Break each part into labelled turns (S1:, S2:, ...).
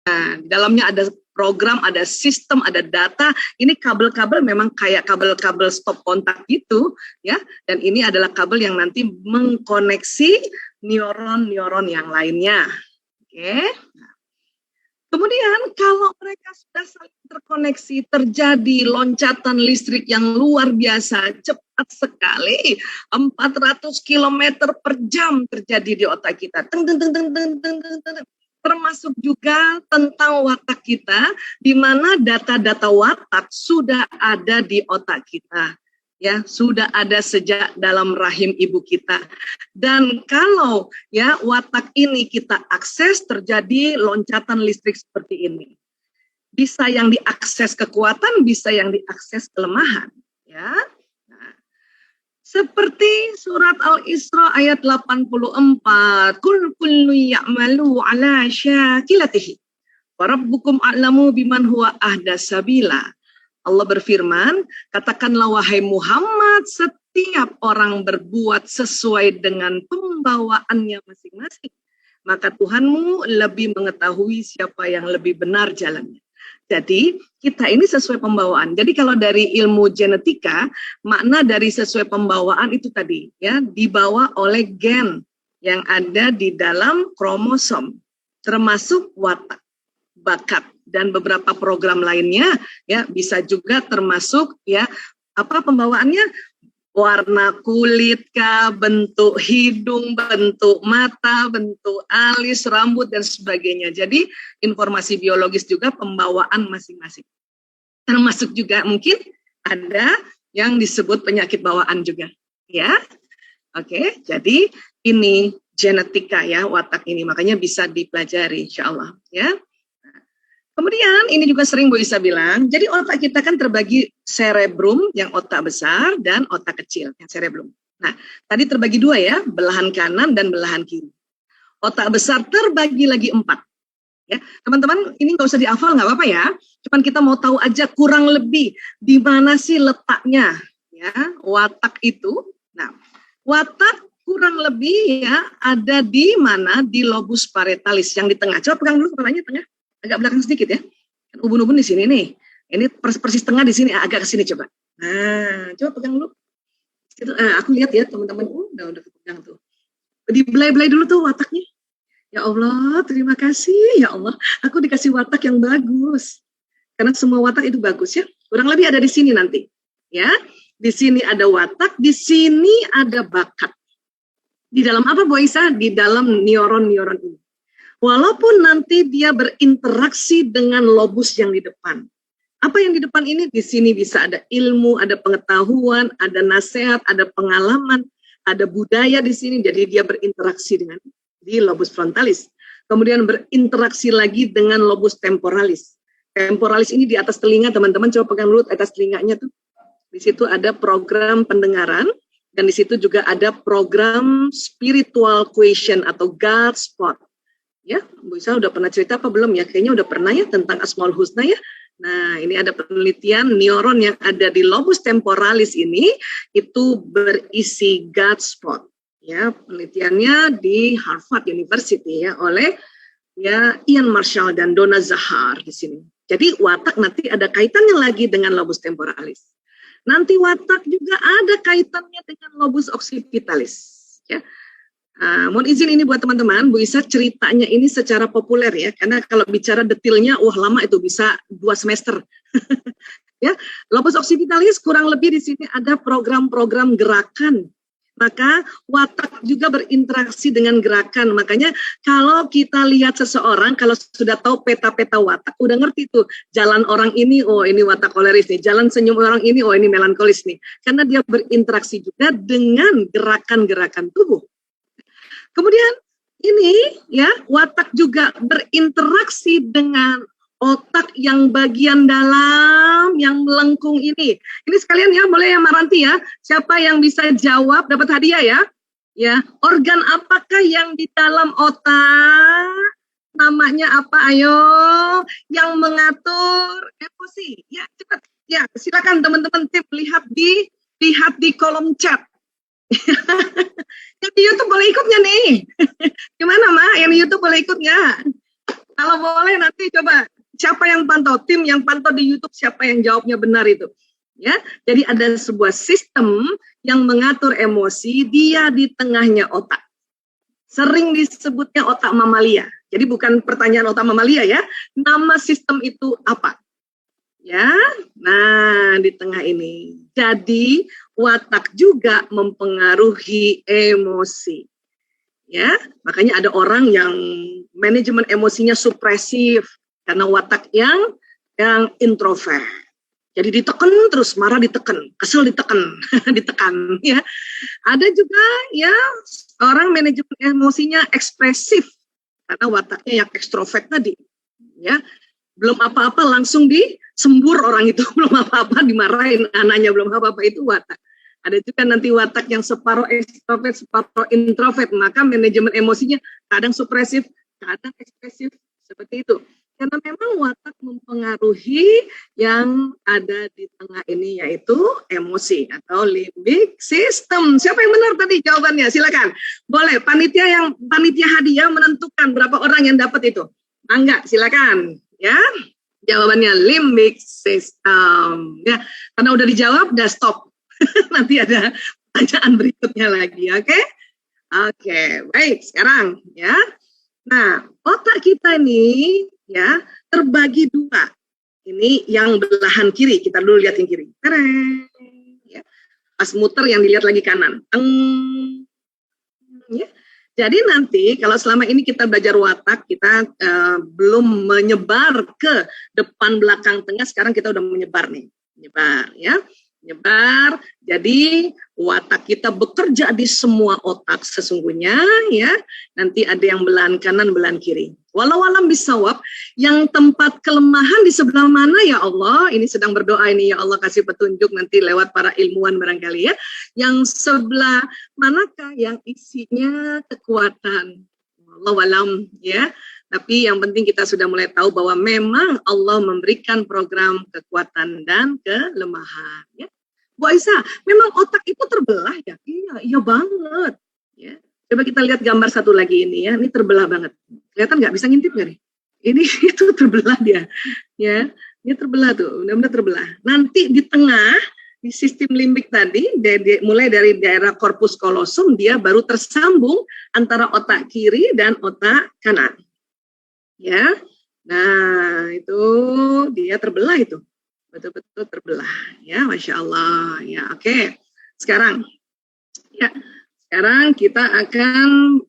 S1: Nah, di dalamnya ada program, ada sistem, ada data. Ini kabel-kabel memang kayak kabel-kabel stop kontak gitu, ya. Dan ini adalah kabel yang nanti mengkoneksi neuron-neuron yang lainnya. Oke. Kemudian kalau mereka sudah saling terkoneksi, terjadi loncatan listrik yang luar biasa, cepat sekali, 400 km per jam terjadi di otak kita. Teng, teng, teng, teng, teng, teng, teng, teng. Termasuk juga tentang watak kita, di mana data-data watak sudah ada di otak kita. Ya, sudah ada sejak dalam rahim ibu kita. Dan kalau ya watak ini kita akses, terjadi loncatan listrik seperti ini. Bisa yang diakses kekuatan, bisa yang diakses kelemahan, ya. Nah, seperti surat Al-Isra ayat 84, kullu ya'malu ala syakilatihi wa rabbukum a'lamu biman huwa ahda sabila. Allah berfirman, katakanlah wahai Muhammad, setiap orang berbuat sesuai dengan pembawaannya masing-masing. Maka Tuhanmu lebih mengetahui siapa yang lebih benar jalannya. Jadi kita ini sesuai pembawaan. Jadi kalau dari ilmu genetika, makna dari sesuai pembawaan itu tadi, ya, dibawa oleh gen yang ada di dalam kromosom, termasuk watak, bakat, dan beberapa program lainnya, ya, bisa juga termasuk ya apa pembawaannya, warna kulit kah, bentuk hidung, bentuk mata, bentuk alis, rambut dan sebagainya. Jadi informasi biologis juga pembawaan masing-masing. Termasuk juga mungkin ada yang disebut penyakit bawaan juga, ya. Oke, jadi ini genetika ya watak ini, makanya bisa dipelajari insyaallah, ya. Kemudian ini juga sering Bu Isa bilang, jadi otak kita kan terbagi cerebrum yang otak besar dan otak kecil yang cerebrum. Nah, tadi terbagi dua ya, belahan kanan dan belahan kiri. Otak besar terbagi lagi 4. Ya, teman-teman ini nggak usah dihafal nggak apa-apa ya. Cuman kita mau tahu aja kurang lebih di mana sih letaknya ya watak itu. Nah, watak kurang lebih ya ada di mana, di lobus parietalis yang di tengah. Coba pegang dulu kepalanya tengah. Agak belakang sedikit ya. Ubun-ubun di sini nih. Ini persis tengah di sini, agak ke sini coba. Nah, coba pegang dulu. Aku lihat ya teman-teman. Udah kepegang tuh. Dibelai-belai dulu tuh wataknya. Ya Allah, terima kasih ya Allah. Aku dikasih watak yang bagus. Karena semua watak itu bagus ya. Kurang lebih ada di sini nanti. Ya, di sini ada watak, di sini ada bakat. Di dalam apa Bu Isa? Di dalam neuron-neuron ini. Walaupun nanti dia berinteraksi dengan lobus yang di depan. Apa yang di depan ini? Di sini bisa ada ilmu, ada pengetahuan, ada nasihat, ada pengalaman, ada budaya di sini. Jadi dia berinteraksi dengan di lobus frontalis. Kemudian berinteraksi lagi dengan lobus temporalis. Temporalis ini di atas telinga, teman-teman coba pegang dulu atas telinganya tuh. Di situ ada program pendengaran dan di situ juga ada program spiritual question atau God spot. Ya, Bu Isa udah pernah cerita apa belum ya? Kayaknya udah pernah ya tentang Asmaul Husna ya. Nah, ini ada penelitian neuron yang ada di lobus temporalis ini itu berisi God spot. Ya, penelitiannya di Harvard University ya oleh ya Ian Marshall dan Donna Zahar di sini. Jadi watak nanti ada kaitannya lagi dengan lobus temporalis. Nanti watak juga ada kaitannya dengan lobus occipitalis. Ya. Mohon izin ini buat teman-teman, Bu Isa ceritanya ini secara populer ya, karena kalau bicara detailnya, wah lama itu bisa 2 semester. Ya, lobus occipitalis kurang lebih di sini ada program-program gerakan. Maka watak juga berinteraksi dengan gerakan. Makanya kalau kita lihat seseorang, kalau sudah tahu peta-peta watak, udah ngerti tuh jalan orang ini, oh ini watak koleris nih, jalan senyum orang ini, oh ini melankolis nih. Karena dia berinteraksi juga dengan gerakan-gerakan tubuh. Kemudian ini ya watak juga berinteraksi dengan otak yang bagian dalam yang melengkung ini. Ini sekalian ya, boleh ya Maranti ya. Siapa yang bisa jawab dapat hadiah ya. Ya, organ apakah yang di dalam otak? Namanya apa? Ayo, yang mengatur emosi. Ya, cepat. Ya, silakan teman-teman lihat di kolom chat. Yang di YouTube boleh ikut nggak nih? Gimana, Ma? Yang di YouTube boleh ikut nggak? Kalau boleh nanti coba siapa yang pantau, tim yang pantau di YouTube siapa yang jawabnya benar itu. Ya, jadi ada sebuah sistem yang mengatur emosi, dia di tengahnya otak. Sering disebutnya otak mamalia. Jadi bukan pertanyaan otak mamalia ya. Nama sistem itu apa? Ya, nah di tengah ini. Jadi watak juga mempengaruhi emosi. Ya, makanya ada orang yang manajemen emosinya supresif karena watak yang introvert. Jadi ditekan terus, marah ditekan, kesel ditekan, ditekan ya. Ada juga ya orang manajemen emosinya ekspresif karena wataknya yang ekstrovert tadi. Ya, belum apa-apa langsung disembur orang itu, belum apa-apa dimarahin anaknya, belum apa-apa, itu watak. Ada juga nanti watak yang separuh ekstrovert, separuh introvert, maka manajemen emosinya kadang supresif, kadang ekspresif, seperti itu. Karena memang watak mempengaruhi yang ada di tengah ini, yaitu emosi atau limbic system. Siapa yang benar tadi jawabannya? Silakan. Boleh, panitia hadiah menentukan berapa orang yang dapat itu. Angga, silakan. Ya, jawabannya limbic system. Ya, karena udah dijawab, udah stop. Nanti ada pertanyaan berikutnya lagi, oke? Oke, baik. Sekarang, ya. Nah, otak kita ini ya terbagi dua. Ini yang belahan kiri. Kita dulu lihat yang kiri. Keren. Ya. Pas muter yang dilihat lagi kanan. Ya. Jadi nanti kalau selama ini kita belajar watak, kita belum menyebar ke depan, belakang, tengah. Sekarang kita udah menyebar nih, menyebar ya. Menyebar, jadi watak kita bekerja di semua otak sesungguhnya ya. Nanti ada yang belahan kanan, belahan kiri. Walau alam bisawab, yang tempat kelemahan di sebelah mana ya Allah? Ini sedang berdoa ini, ya Allah kasih petunjuk nanti lewat para ilmuwan barangkali ya. Yang sebelah manakah yang isinya kekuatan? Walau alam ya. Tapi yang penting kita sudah mulai tahu bahwa memang Allah memberikan program kekuatan dan kelemahan. Ya. Bu Aisyah, memang otak itu terbelah ya? Iya banget. Ya. Coba kita lihat gambar satu lagi ini ya, ini terbelah banget. Kelihatan nggak? Bisa ngintip nggak nih? Ini itu terbelah dia. Ya, ini terbelah tuh, benar-benar terbelah. Nanti di tengah, di sistem limbik tadi, mulai dari daerah korpus kolosum, dia baru tersambung antara otak kiri dan otak kanan. Ya, nah itu dia terbelah itu, betul-betul terbelah, ya, masya Allah, ya, oke. Sekarang kita akan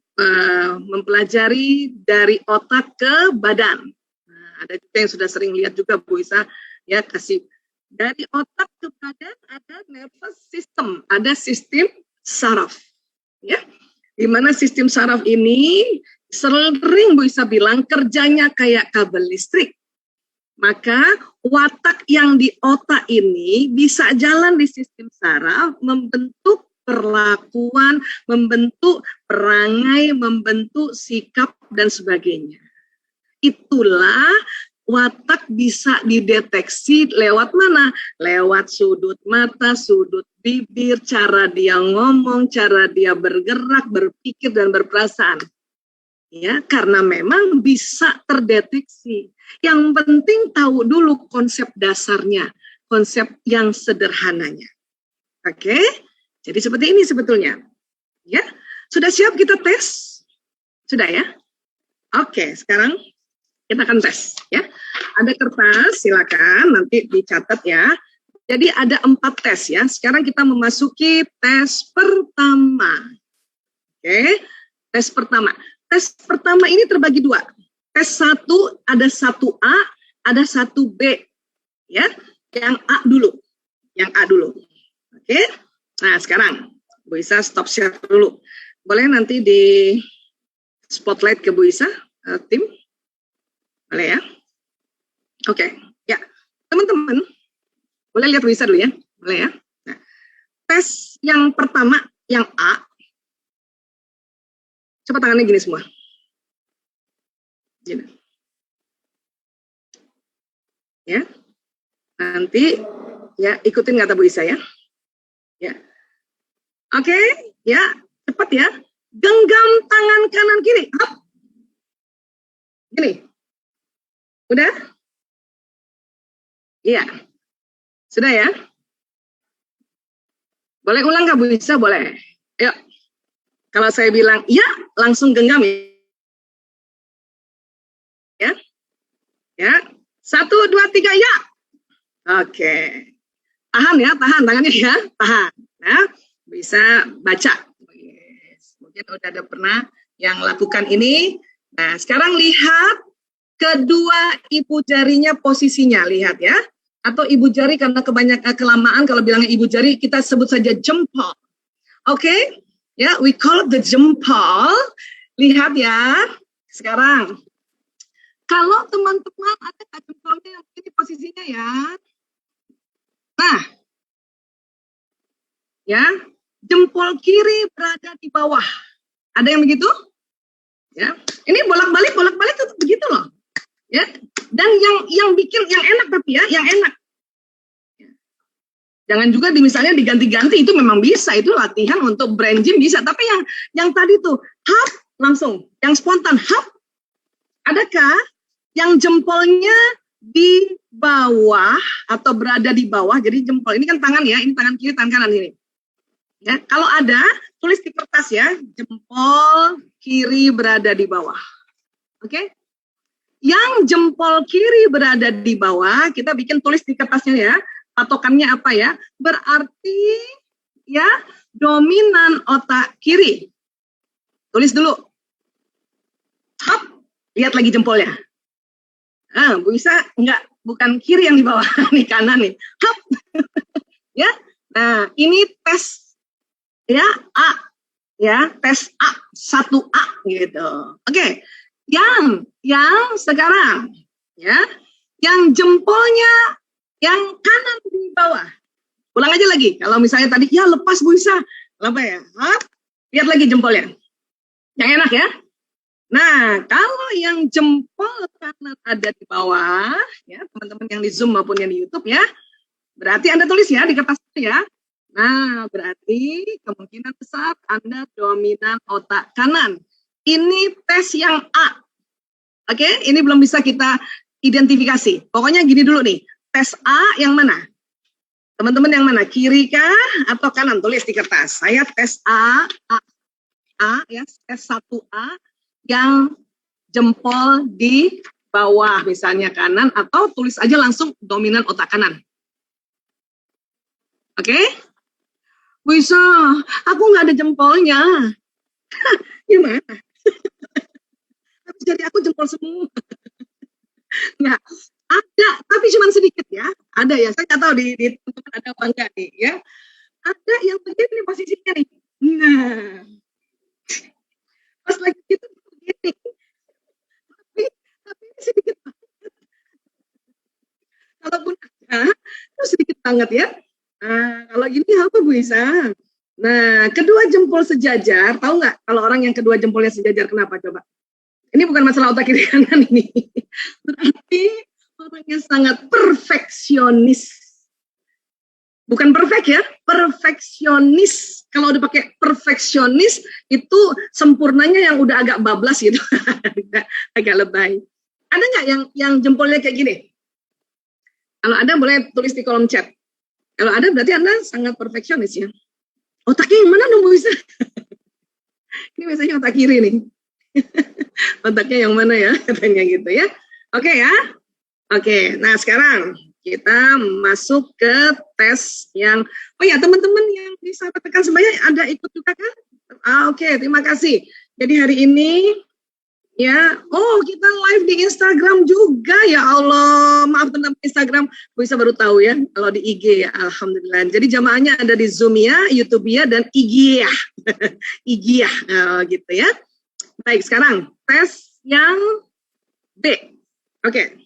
S1: mempelajari dari otak ke badan. Nah, ada juga yang sudah sering lihat juga Bu Isa, ya, kasih dari otak ke badan ada nervous system, ada sistem saraf, ya. Di mana sistem saraf ini sering Bu Isa bilang kerjanya kayak kabel listrik. Maka watak yang di otak ini bisa jalan di sistem saraf, membentuk perlakuan, membentuk perangai, membentuk sikap dan sebagainya. Itulah watak bisa dideteksi lewat mana? Lewat sudut mata, sudut bibir, cara dia ngomong, cara dia bergerak, berpikir dan berperasaan. Ya, karena memang bisa terdeteksi. Yang penting tahu dulu konsep dasarnya, konsep yang sederhananya. Oke? Jadi seperti ini sebetulnya. Ya, sudah siap kita tes? Sudah ya? Oke, sekarang kita akan tes ya. Ada kertas, silakan nanti dicatat ya. Jadi ada 4 tes ya. Sekarang kita memasuki tes pertama. Oke, tes pertama. Tes pertama ini terbagi 2. Tes 1 ada 1A, ada 1B. Ya, yang A dulu. Yang A dulu. Oke. Nah, sekarang Bu Isa stop share dulu. Boleh nanti di spotlight ke Bu Isa, tim? Boleh ya? Oke. Ya. Teman-teman, boleh lihat Bu Isa dulu ya? Boleh ya? Nah, tes yang pertama, yang A. Coba tangannya gini semua. Gini. Ya. Nanti ya ikutin kata Bu Isa ya. Ya. Oke, ya, cepat ya. Genggam tangan kanan kiri. Up. Gini. Udah? Iya. Sudah ya? Boleh ulang nggak Bu Isa? Boleh. Yuk. Kalau saya bilang iya, langsung genggam ya. Ya. 1, 2, 3, ya. Oke. Tahan ya, tahan tangannya ya. Tahan. Ya. Bisa baca. Mungkin udah ada pernah yang lakukan ini. Nah, sekarang lihat kedua ibu jarinya posisinya, lihat ya. Atau ibu jari karena kebanyakan kelamaan kalau bilangnya ibu jari kita sebut saja jempol. Oke? Ya, we call it the jempol. Lihat ya. Sekarang kalau teman-teman ada jempolnya yang ini posisinya ya. Nah, ya, jempol kiri berada di bawah. Ada yang begitu? Ya, ini bolak-balik tetap begitu loh. Ya, dan yang bikin yang enak tapi ya, yang enak. Jangan juga misalnya diganti-ganti, itu memang bisa, itu latihan untuk brain gym bisa. Tapi yang tadi tuh, hap langsung, yang spontan hap. Adakah yang jempolnya di bawah atau berada di bawah? Jadi jempol ini kan tangan ya, ini tangan kiri, tangan kanan ini. Ya, kalau ada, tulis di kertas ya, jempol kiri berada di bawah. Oke? Yang jempol kiri berada di bawah, kita bikin tulis di kertasnya ya. Patokannya apa ya? Berarti ya dominan otak kiri. Tulis dulu. Hap, lihat lagi jempolnya. Bu Isa enggak, bukan kiri yang di bawah, nih kanan nih. Hap. Ya. Nah, ini tes ya A. Ya, tes A, 1A gitu. Oke. Yang sekarang ya, yang jempolnya yang kanan di bawah. Ulang aja lagi. Kalau misalnya tadi ya lepas Bu Isa. Apa ya? Hap. Lihat lagi jempolnya. Yang enak ya. Nah, kalau yang jempol kanan ada di bawah, ya teman-teman yang di Zoom maupun yang di YouTube ya, berarti Anda tulis ya di kertas itu ya. Nah, berarti kemungkinan besar Anda dominan otak kanan. Ini tes yang A. Oke, ini belum bisa kita identifikasi. Pokoknya gini dulu nih, tes A yang mana? Teman-teman yang mana? Kiri kah atau kanan? Tulis di kertas. Saya tes A ya, tes 1A yang jempol di bawah, misalnya kanan, atau tulis aja langsung dominan otak kanan. Oke? Bisa, aku nggak ada jempolnya. Gimana? Jadi aku jempol semua. Nggak, ada, tapi cuma sedikit ya. Ada ya, saya nggak tahu di teman-teman ada apa enggak nih ya. Ada yang begini posisinya nih. Nah, pas lagi itu begini. Tapi ini sedikit banget. Kalaupun ada, itu sedikit banget ya. Nah, kalau gini apa Bu Isa? Nah, kedua jempol sejajar, tahu nggak kalau orang yang kedua jempolnya sejajar kenapa coba? Ini bukan masalah otak kiri kanan ini. Berarti orangnya sangat perfeksionis. Bukan perfect ya, perfeksionis. Kalau udah pakai perfeksionis, itu sempurnanya yang udah agak bablas gitu. agak lebay. Ada nggak yang jempolnya kayak gini? Kalau ada boleh tulis di kolom chat. Kalau ada berarti Anda sangat perfeksionis ya. Otaknya yang mana dong Bu Isa? Ini biasanya otak kiri nih. Otaknya yang mana ya? Katanya gitu ya. Oke ya. Oke, nah sekarang kita masuk ke tes yang, oh ya teman-teman yang bisa tekan sebaya ada ikut juga kan? Oke, terima kasih. Jadi hari ini ya, oh kita live di Instagram juga ya Allah. Maaf teman-teman Instagram, bisa baru tahu ya kalau di IG ya, alhamdulillah. Jadi jamaahnya ada di Zoom ya, YouTube ya, dan IG ya, IG ya, gitu ya. Baik, sekarang tes yang B. Oke.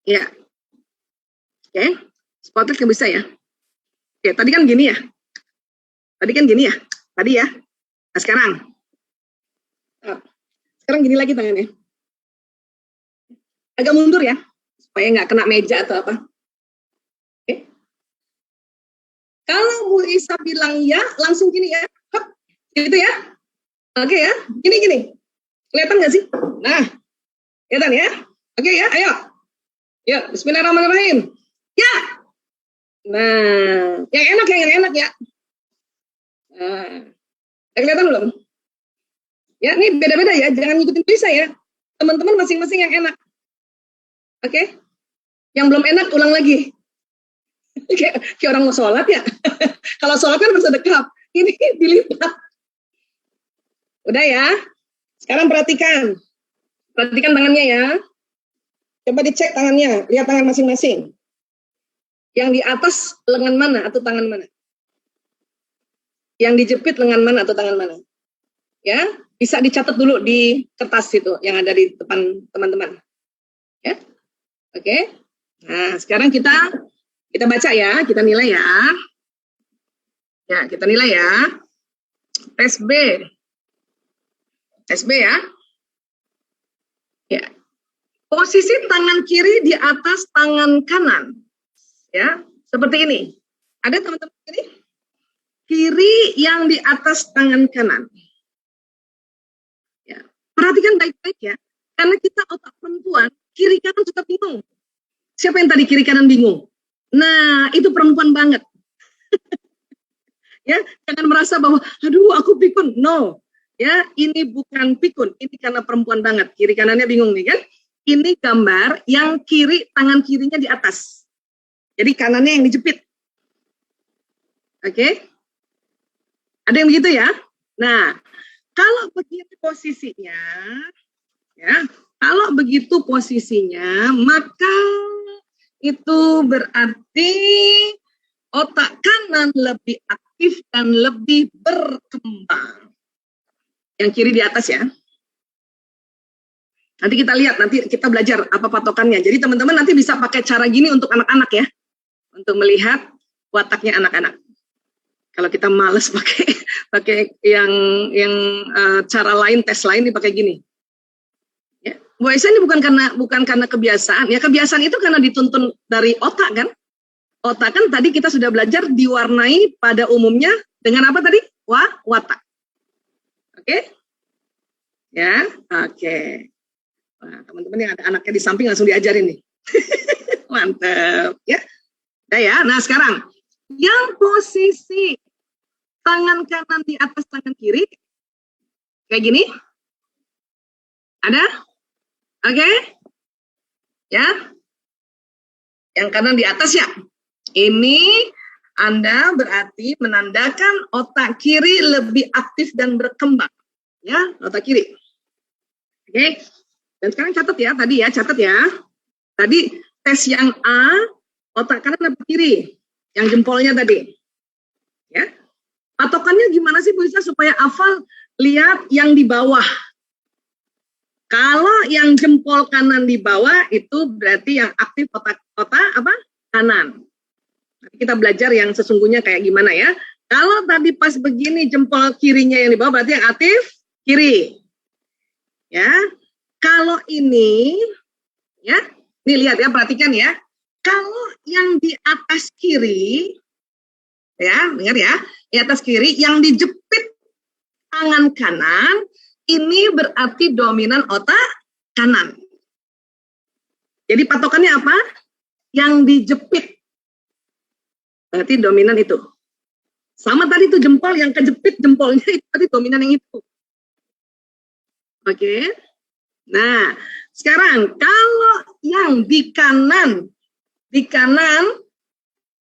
S1: Ya. Oke. Spotlight nggak bisa ya. Oke, tadi kan gini ya. Tadi ya. Nah, sekarang gini lagi tangannya. Agak mundur ya, supaya nggak kena meja atau apa. Oke. Kalau Bu Isa bilang ya, langsung gini ya. Hop, gitu ya. Oke ya, gini. Kelihatan nggak sih? Nah, kelihatan ya? Oke ya, ayo. Yuk, bismillahirrahmanirrahim. Ya. Nah, yang enak ya. Nah, kelihatan belum? Ya, ini beda-beda ya, jangan ngikutin bisa ya. Teman-teman masing-masing yang enak. Oke? Yang belum enak ulang lagi. Kayak orang mau sholat ya. Kalau sholat kan bersedekap. Ini dilipat. Udah ya. Sekarang perhatikan. Perhatikan tangannya ya. Coba dicek tangannya. Lihat tangan masing-masing. Yang di atas lengan mana atau tangan mana? Yang dijepit lengan mana atau tangan mana? Ya, bisa dicatat dulu di kertas itu yang ada di depan teman-teman. Ya. Oke. Nah, sekarang kita baca ya, kita nilai ya. Ya, kita nilai ya. Tes B. Tes B ya. Ya. Posisi tangan kiri di atas tangan kanan. Ya, seperti ini. Ada teman-teman ini? Kiri yang di atas tangan kanan. Ya. Perhatikan baik-baik ya. Karena kita otak perempuan, kiri kanan suka bingung. Siapa yang tadi kiri kanan bingung? Nah, itu perempuan banget. Ya, jangan merasa bahwa aduh aku pikun. No. Ya, ini bukan pikun, ini karena perempuan banget. Kiri kanannya bingung nih kan? Ini gambar yang kiri, tangan kirinya di atas. Jadi kanannya yang dijepit. Oke? Ada yang begitu ya? Nah, kalau begitu posisinya, ya, kalau begitu posisinya, maka itu berarti otak kanan lebih aktif dan lebih berkembang. Yang kiri di atas ya. Nanti kita lihat, nanti kita belajar apa patokannya. Jadi teman-teman nanti bisa pakai cara gini untuk anak-anak ya. Untuk melihat wataknya anak-anak. Kalau kita males pakai yang cara lain, tes lain dipakai gini. Ya. Bu Aisyah ini bukan karena kebiasaan. Ya kebiasaan itu karena dituntun dari otak kan. Otak kan tadi kita sudah belajar diwarnai pada umumnya dengan apa tadi? Watak. Oke? Ya, oke. Nah, teman-teman yang ada anaknya di samping langsung diajarin nih. Mantap, ya. Udah ya. Nah, sekarang yang posisi tangan kanan di atas tangan kiri kayak gini. Ada? Oke? Ya. Yang kanan di atas ya. Ini Anda berarti menandakan otak kiri lebih aktif dan berkembang. Ya, otak kiri. Oke. Dan sekarang catat ya, tadi ya, catat ya. Tadi tes yang A, otak kanan atau kiri? Yang jempolnya tadi. Ya. Patokannya gimana sih Bu Isa supaya hafal? Lihat yang di bawah. Kalau yang jempol kanan di bawah itu berarti yang aktif otak apa? Kanan. Nanti kita belajar yang sesungguhnya kayak gimana ya. Kalau tadi pas begini jempol kirinya yang di bawah berarti yang aktif kiri. Ya. Kalau ini ya, nih lihat ya, perhatikan ya. Kalau yang di atas kiri ya, dengar ya, di atas kiri yang dijepit tangan kanan ini berarti dominan otak kanan. Jadi patokannya apa? Yang dijepit berarti dominan itu. Sama tadi tuh jempol yang kejepit jempolnya itu tadi dominan yang itu. Oke. Nah, sekarang kalau yang di kanan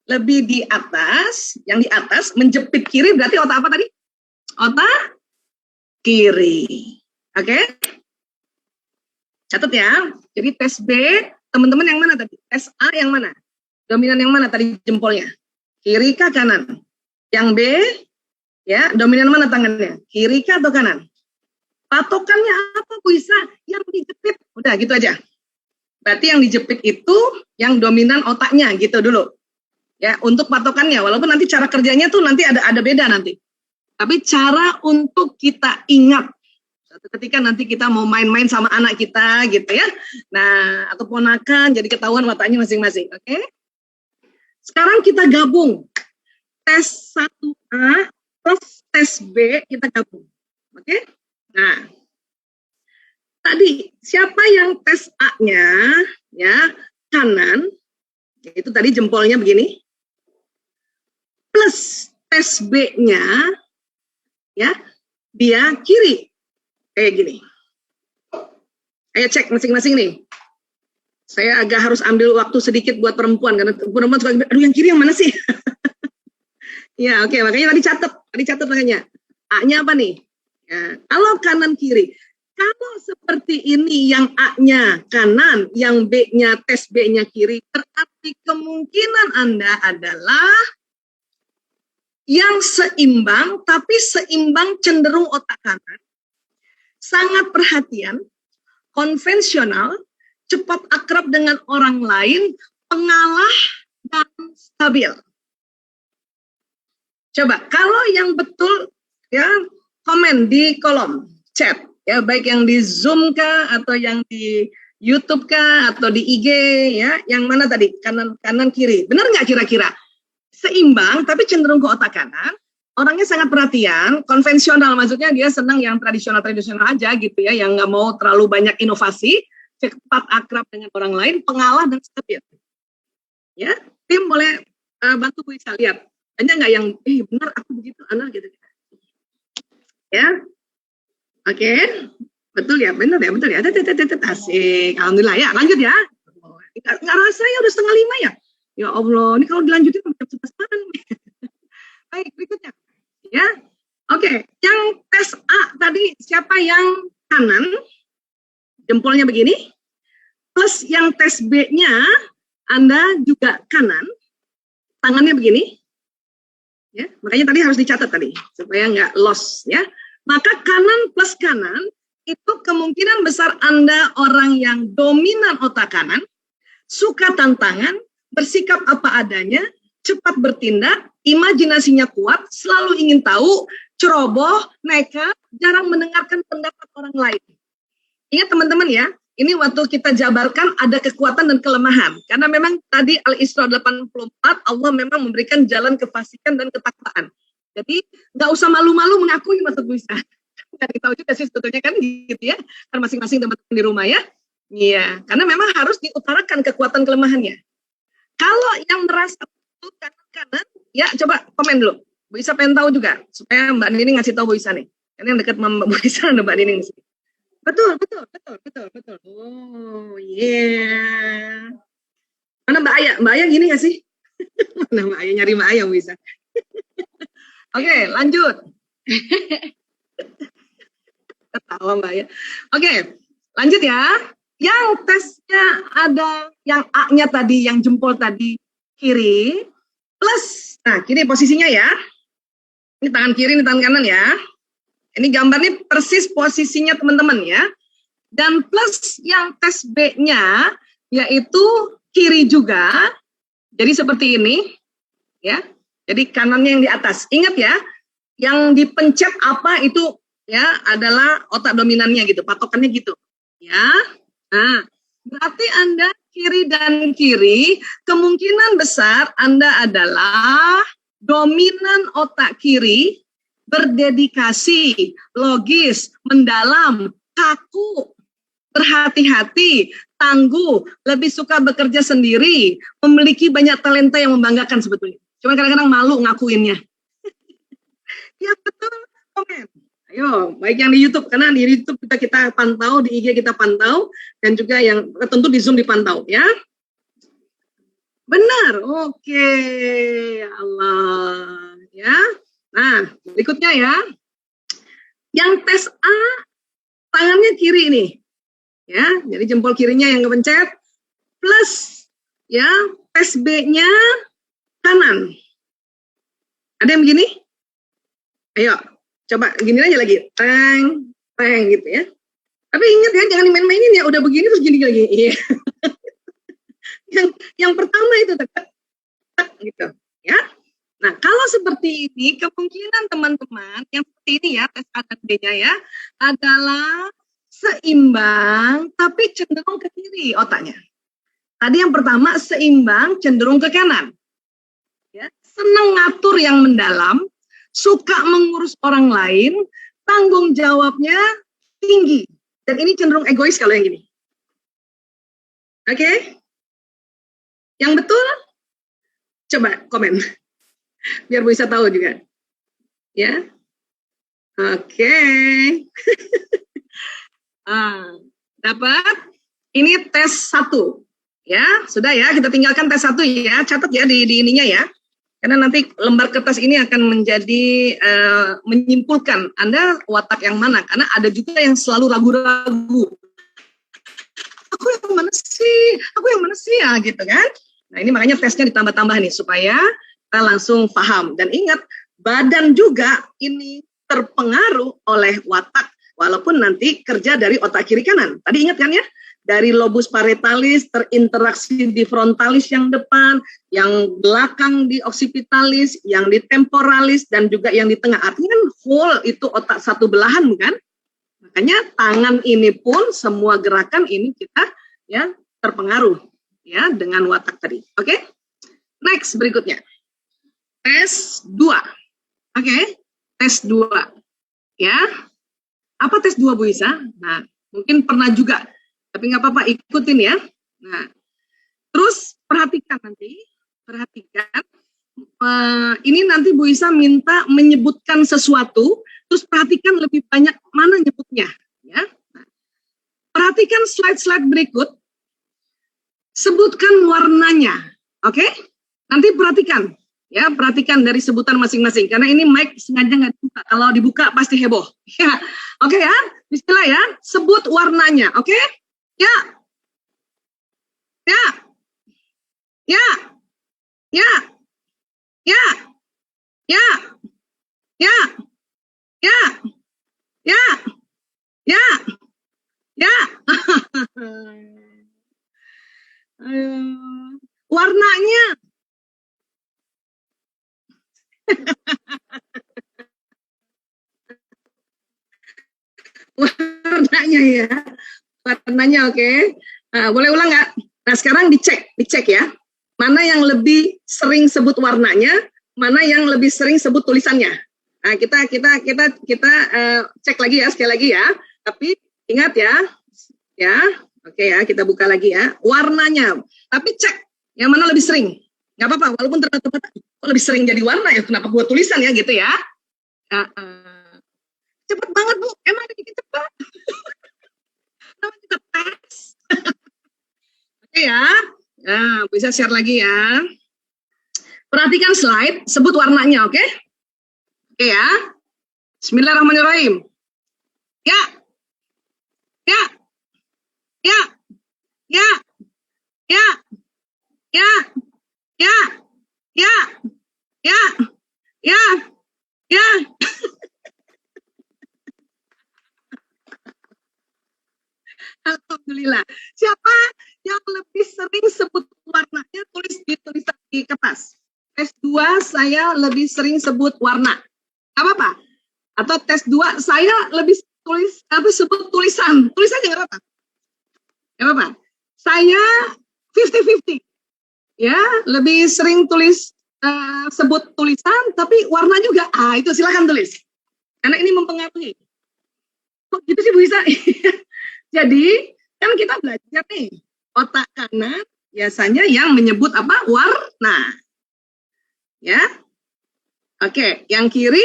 S1: lebih di atas, yang di atas menjepit kiri berarti otak apa tadi? Otak kiri. Oke? Catat ya. Jadi tes B, teman-teman yang mana tadi? Tes A yang mana? Dominan yang mana tadi jempolnya? Kiri kah kanan? Yang B, ya, dominan mana tangannya? Kiri kah atau kanan? Patokannya apa Bu Isa? Yang dijepit. Udah gitu aja. Berarti yang dijepit itu yang dominan otaknya gitu dulu. Ya, untuk patokannya walaupun nanti cara kerjanya tuh nanti ada beda nanti. Tapi cara untuk kita ingat suatu ketika nanti kita mau main-main sama anak kita gitu ya. Nah, atau ponakan jadi ketahuan wataknya masing-masing, oke? Sekarang kita gabung. Tes 1A plus tes B kita gabung. Oke? Nah, tadi siapa yang tes A-nya ya kanan, itu tadi jempolnya begini, plus tes B-nya ya dia kiri kayak gini. Ayo cek masing-masing nih. Saya agak harus ambil waktu sedikit buat perempuan karena perempuan suka, aduh yang kiri yang mana sih? Ya oke, makanya tadi catat makanya. A-nya apa nih? Ya, kalau kanan kiri. Kalau seperti ini yang A-nya kanan, yang B-nya tes B-nya kiri, berarti kemungkinan Anda adalah yang seimbang, tapi seimbang cenderung otak kanan, sangat perhatian, konvensional, cepat akrab dengan orang lain, pengalah, dan stabil. Coba, kalau yang betul, ya komen di kolom chat, ya baik yang di Zoom kah, atau yang di YouTube kah, atau di IG, ya, yang mana tadi, kanan kiri, benar nggak kira-kira? Seimbang, tapi cenderung ke otak kanan, orangnya sangat perhatian, konvensional, maksudnya dia senang yang tradisional aja gitu ya, yang nggak mau terlalu banyak inovasi, cepat akrab dengan orang lain, pengalah dan stabil. Ya, tim boleh bantu Bu Isa lihat. Ada nggak yang, benar aku begitu, Ana gitu. Ya, oke, betul ya, benar ya, betul ya. Asik, alhamdulillah ya, lanjut ya. Nggak rasa ya udah 4:30 ya. Ya Allah, ini kalau dilanjutin jam 11 malam. Baik, berikutnya. Ya, oke. Yang tes A tadi siapa yang kanan? Jempolnya begini. Plus yang tes B-nya, Anda juga kanan. Tangannya begini. Ya, makanya tadi harus dicatat tadi supaya nggak lost ya. Maka kanan plus kanan itu kemungkinan besar Anda orang yang dominan otak kanan, suka tantangan, bersikap apa adanya, cepat bertindak, imajinasinya kuat, selalu ingin tahu, ceroboh, nekat, jarang mendengarkan pendapat orang lain. Ingat teman-teman ya, ini waktu kita jabarkan ada kekuatan dan kelemahan. Karena memang tadi Al-Isra 84, Allah memang memberikan jalan kefasikan dan ketakwaan. Jadi nggak usah malu-malu mengakui maksud bisa. Nggak tahu juga sih sebetulnya kan gitu ya. Kan masing-masing teman-teman di rumah ya. Iya, karena memang harus diutarakan kekuatan kelemahannya. Kalau yang merasa itu kanan-kanan, ya coba komen dulu. Bu Isa pengen tahu juga, supaya Mbak Nining ngasih tahu Bu Isa nih. Karena yang dekat Mbak Isa ada Mbak Nining. Betul. Oh, yeah. Mana Mbak Aya? Mbak Aya gini nggak sih? Mana Mbak Aya? Nyari Mbak Aya bisa. Oke, lanjut. Ketawa Mbak Aya. Oke, lanjut ya. Yang tesnya ada yang A-nya tadi, yang jempol tadi kiri, plus, nah kiri posisinya ya. Ini tangan kiri, ini tangan kanan ya. Ini gambar ini persis posisinya teman-teman ya. Dan plus yang tes B-nya yaitu kiri juga. Jadi seperti ini ya. Jadi kanannya yang di atas. Ingat ya, yang dipencet apa itu ya adalah otak dominannya gitu, patokannya gitu. Ya. Nah, berarti Anda kiri dan kiri, kemungkinan besar Anda adalah dominan otak kiri, berdedikasi, logis, mendalam, kaku, berhati-hati, tangguh, lebih suka bekerja sendiri, memiliki banyak talenta yang membanggakan sebetulnya. Cuma kadang-kadang malu ngakuinnya. Ya betul, komen. Ayo, baik yang di YouTube, karena di YouTube kita pantau, di IG kita pantau, dan juga yang tentu di Zoom dipantau, ya. Benar, oke, Allah, ya. Nah, berikutnya ya. Yang tes A, tangannya kiri ini. Ya, jadi jempol kirinya yang kepencet, plus ya, tes B-nya kanan. Ada yang begini? Ayo, coba gini aja lagi. Teng gitu ya. Tapi ingat ya, jangan dimain-mainin ya, udah begini terus gini lagi. Iya. yang pertama itu tak gitu, ya. Nah, kalau seperti ini, kemungkinan teman-teman yang seperti ini ya, tes A dan B-nya ya, adalah seimbang, tapi cenderung ke kiri otaknya. Tadi yang pertama, seimbang, cenderung ke kanan. Ya, senang ngatur yang mendalam, suka mengurus orang lain, tanggung jawabnya tinggi. Dan ini cenderung egois kalau yang gini. Oke? Yang betul, coba komen. Biar Bu Isa tahu juga. Ya. Oke. Dapat? Ini tes 1. Ya, sudah ya, kita tinggalkan tes 1 ya. Catat ya di ininya ya. Karena nanti lembar kertas ini akan menjadi menyimpulkan Anda watak yang mana. Karena ada juga yang selalu ragu-ragu. Aku yang mana sih ya gitu kan. Nah ini makanya tesnya ditambah-tambah nih supaya kita langsung paham. Dan ingat, badan juga ini terpengaruh oleh watak. Walaupun nanti kerja dari otak kiri kanan. Tadi ingat kan ya? Dari lobus parietalis terinteraksi di frontalis yang depan, yang belakang di occipitalis, yang di temporalis, dan juga yang di tengah. Artinya kan whole itu otak satu belahan, bukan? Makanya tangan ini pun semua gerakan ini kita ya terpengaruh ya dengan watak tadi. Oke? Next berikutnya. Tes 2. Oke? Tes 2. Ya. Apa tes 2 Bu Isa? Nah, mungkin pernah juga. Tapi nggak apa-apa, ikutin ya. Nah, terus perhatikan nanti, ini nanti Bu Isa minta menyebutkan sesuatu, terus perhatikan lebih banyak mana nyebutnya. Ya. Nah, perhatikan slide-slide berikut, sebutkan warnanya, oke? Nanti perhatikan, ya, perhatikan dari sebutan masing-masing, karena ini mic sengaja nggak dibuka. Kalau dibuka pasti heboh. Ya, oke ya, bismillah ya, sebut warnanya, oke? Ya, ya, ya, ya, ya, ya, ya, ya, ya, ya, ya. Warnanya. Warnanya ya. Warnanya oke. Nah, boleh ulang nggak? Nah sekarang dicek ya. Mana yang lebih sering sebut warnanya, mana yang lebih sering sebut tulisannya. Nah kita cek lagi ya, sekali lagi ya. Tapi ingat ya, oke ya, kita buka lagi ya. Warnanya. Tapi cek yang mana lebih sering. Nggak apa-apa, walaupun ternyata lebih sering jadi warna ya. Kenapa buat tulisan ya gitu ya? Cepet banget Bu, emang bikin cepat. Kita tes. Oke ya. Nah, bisa share lagi ya. Perhatikan slide, sebut warnanya, oke? Oke ya. Bismillahirrahmanirrahim. Ya. Ya. Ya. Ya. Ya. Ya. Ya. Ya. Ya. Ya. Ya. Alhamdulillah. Siapa yang lebih sering sebut warnanya tulis di tulisan di kertas? Tes 2 saya lebih sering sebut warna. Apa-apa? Atau tes 2 saya lebih sebut tulisan. Tulisan jangan apa? Enggak apa-apa. Saya 50-50. Ya, lebih sering sebut tulisan tapi warna juga. Itu silakan tulis. Karena ini mempengaruhi. Kok gitu sih Bu Isa? Jadi kan kita belajar nih, otak kanan biasanya yang menyebut apa? Warna. Ya. Oke, yang kiri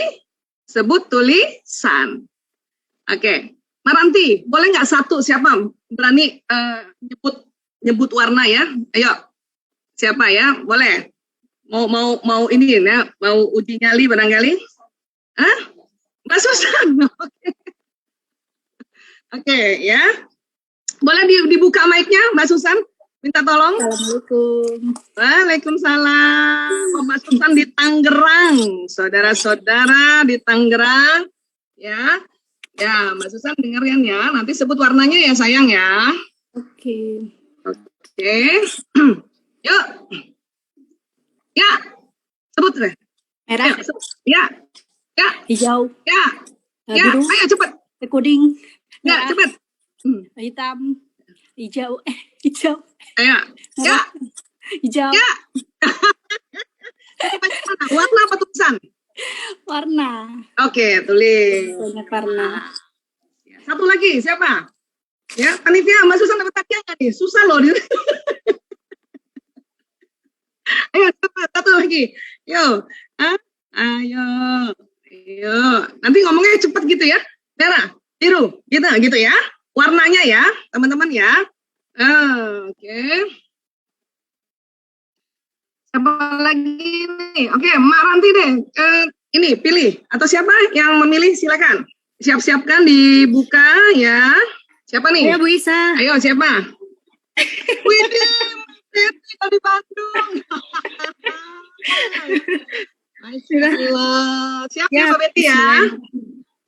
S1: sebut tulisan. Oke. Maranti, boleh nggak satu siapa berani nyebut warna ya? Ayo. Siapa ya? Boleh. Mau ini ya, mau uji nyali barangkali? Hah? Mbak Susan. Oke, ya. Boleh dibuka mic-nya, Mbak Susan? Minta tolong.
S2: Assalamualaikum.
S1: Waalaikumsalam. Mbak Susan di Tangerang. Saudara-saudara di Tangerang. Ya. Ya, Mbak Susan dengerin ya. Nanti sebut warnanya ya, sayang ya.
S2: Oke.
S1: Oke. Yuk. Ya. Sebut deh.
S2: Merah.
S1: Ya. Ya.
S2: Hijau.
S1: Ya. Ya,
S2: Biru.
S1: ayo cepet.
S2: Kuning.
S1: Ya, cepet.
S2: Hitam. Hijau. Hijau.
S1: Ayo. Ya.
S2: Hijau.
S1: Ya. Warna apa tulisan?
S2: Warna.
S1: Oke, tulis.
S2: Banyak warna.
S1: Satu lagi, siapa? Ya, panitia, Mbak Susan dapat hadiah nggak nih? Susah loh. Ayo, cepat, satu lagi. Yo, ah, ayo, ayo. Nanti ngomongnya cepat gitu ya. Merah, biru, gitu ya. Warnanya ya, teman-teman ya. Oke. Siapa lagi nih? Oke, Mak Ranti deh. Ini pilih atau siapa yang memilih silakan. Siap-siapkan dibuka ya. Siapa nih?
S2: Saya Bu Isa.
S1: Ayo siapa? Widih, Betty dari Bandung. Masya Allah. Siap ya Mbak Betty ya?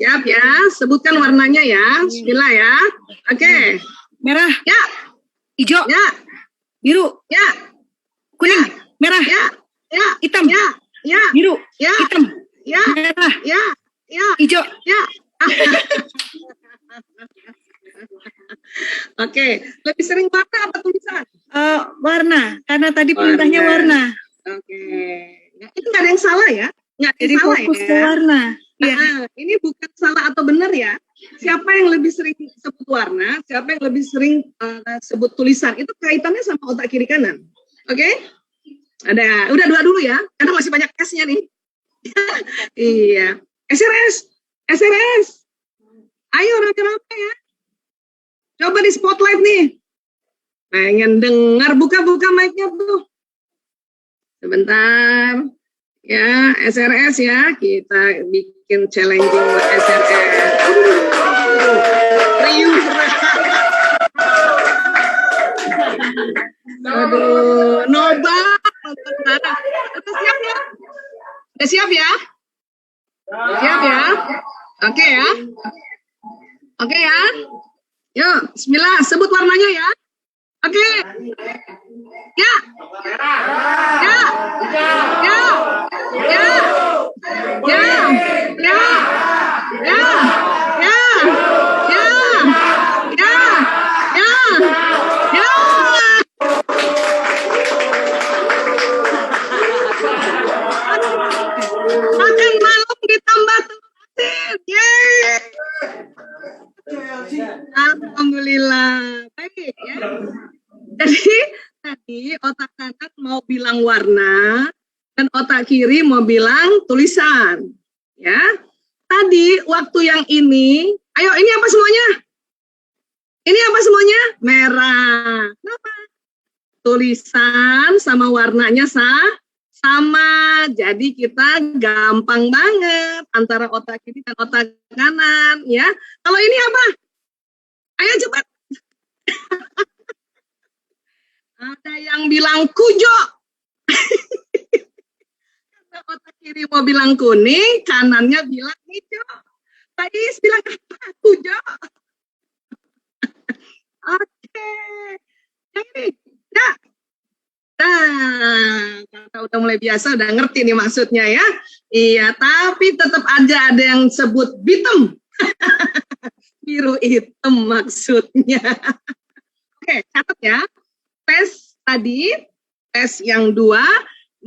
S1: Siap ya, sebutkan warnanya ya. Bismillah ya. Oke.
S2: Merah,
S1: Ya,
S2: hijau,
S1: ya,
S2: biru,
S1: ya,
S2: kuning, merah,
S1: ya, ya,
S2: hitam,
S1: ya, ya,
S2: biru,
S1: ya,
S2: hitam,
S1: ya,
S2: merah,
S1: ya, ya,
S2: hijau.
S1: ya. Oke, lebih sering warna apa tulisan?
S2: Warna, karena tadi perintahnya warna.
S1: Oke, nah, itu nggak ada yang salah ya? Nggak ada
S2: Jadi
S1: yang salah
S2: fokus
S1: ya?
S2: ke warna. Iya.
S1: Ini bukan salah atau benar ya. Siapa yang lebih sering sebut warna, siapa yang lebih sering sebut tulisan, itu kaitannya sama otak kiri kanan. Oke? Ada, udah dua dulu ya, karena masih banyak S-nya nih. Iya. SRS. Ayo rame-rame ya. Coba di spotlight nih. Pengen dengar, buka mic-nya tuh. Sebentar. Ya, SRS ya, kita bikin challenging buat SRS. Riuh. Aduh, nobar. Udah siap ya? Udah siap ya? Siap ya? Oke ya? Oke ya? Yuk, bismillah, sebut warnanya ya. Oke. Ya. Ya. Ya. Ya. Ya. Ya. Ya. Ya. Ya. Ya. Ya. Ya. Makan malam ditambah telur asin. Yeay. Alhamdulillah. Baik ya. Jadi tadi otak kanan mau bilang warna dan otak kiri mau bilang tulisan. Ya. Tadi waktu yang ini, ayo ini apa semuanya? Ini apa semuanya? Merah. Kenapa? Tulisan sama warnanya sama. Jadi kita gampang banget antara otak kiri dan otak kanan, ya. Kalau ini apa? Ayo cepat. Ada yang bilang kujo. Otak kiri mau bilang kuning, kanannya bilang hijau. Thais bilang apa? Kujo. Oke. Yang ini. Ya. Nah, karena udah mulai biasa, udah ngerti nih maksudnya ya. Iya, tapi tetap aja ada yang sebut bitem. Biru hitam maksudnya. Oke, catat ya. Tes tadi, tes yang 2,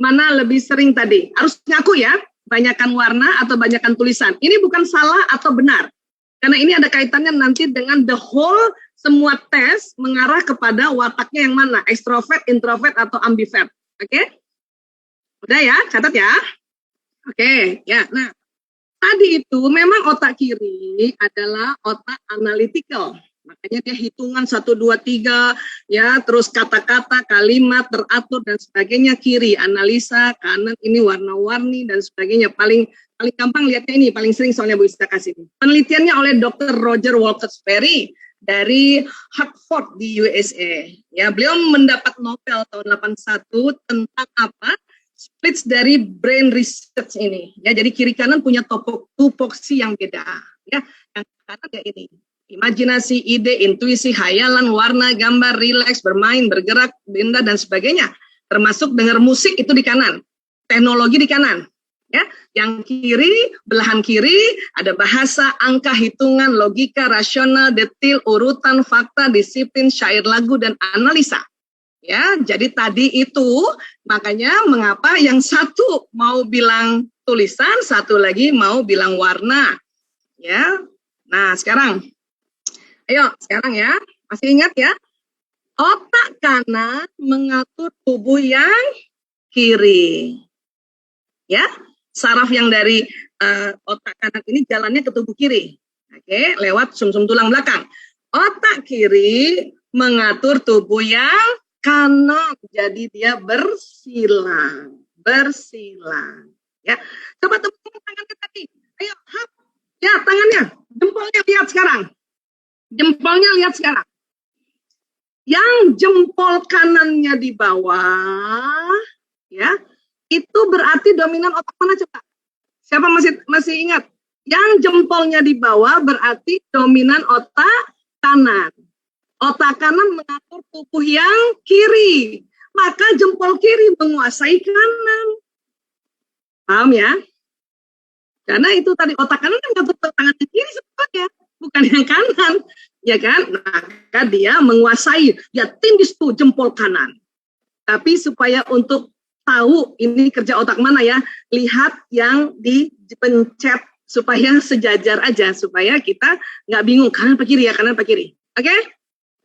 S1: mana lebih sering tadi? Harus ngaku ya, banyakkan warna atau banyakkan tulisan. Ini bukan salah atau benar. Karena ini ada kaitannya nanti dengan the whole, semua tes mengarah kepada wataknya yang mana, ekstrovert, introvert, atau ambivert. Oke? Udah ya, catat ya. Oke, ya. Nah, tadi itu memang otak kiri adalah otak analytical. Makanya dia hitungan 1, 2, 3, ya, terus kata-kata, kalimat, teratur, dan sebagainya. Kiri, analisa, kanan, ini warna-warni, dan sebagainya. Paling gampang lihatnya ini, paling sering soalnya Bu Ista kasih. Penelitiannya oleh Dr. Roger Wilkes-Barre dari Hartford di USA. Ya, beliau mendapat Nobel tahun 81 tentang apa? Splits dari brain research ini. Ya, jadi kiri kanan punya tupoksi yang beda. Ya, yang kanan ya ini. Imajinasi, ide, intuisi, hayalan, warna, gambar, rileks, bermain, bergerak, benda, dan sebagainya. Termasuk dengar musik itu di kanan. Teknologi di kanan. Ya, yang kiri, belahan kiri, ada bahasa, angka, hitungan, logika, rasional, detail, urutan, fakta, disiplin, syair, lagu, dan analisa. Ya, jadi tadi itu, makanya mengapa yang satu mau bilang tulisan, satu lagi mau bilang warna. Ya, nah sekarang Ayo, sekarang ya. Masih ingat ya? Otak kanan mengatur tubuh yang kiri. Ya, saraf yang dari otak kanan ini jalannya ke tubuh kiri. Oke, lewat sumsum tulang belakang. Otak kiri mengatur tubuh yang kanan. Jadi dia bersilang. Ya, coba teman-teman tangannya tadi. Ayo, hap. Ya, tangannya. Jempolnya lihat sekarang. Jempolnya lihat sekarang. Yang jempol kanannya di bawah, ya, itu berarti dominan otak mana coba? Siapa masih ingat? Yang jempolnya di bawah berarti dominan otak kanan. Otak kanan mengatur tubuh yang kiri. Maka jempol kiri menguasai kanan. Paham ya? Karena itu tadi otak kanan mengatur tangan kiri sebetulnya, bukan yang kanan. Ya kan? Maka dia menguasai, dia tindis tuh jempol kanan. Tapi supaya untuk tahu ini kerja otak mana ya, lihat yang dipencet supaya sejajar aja, supaya kita nggak bingung kanan apa kiri ya, kanan apa kiri. Oke?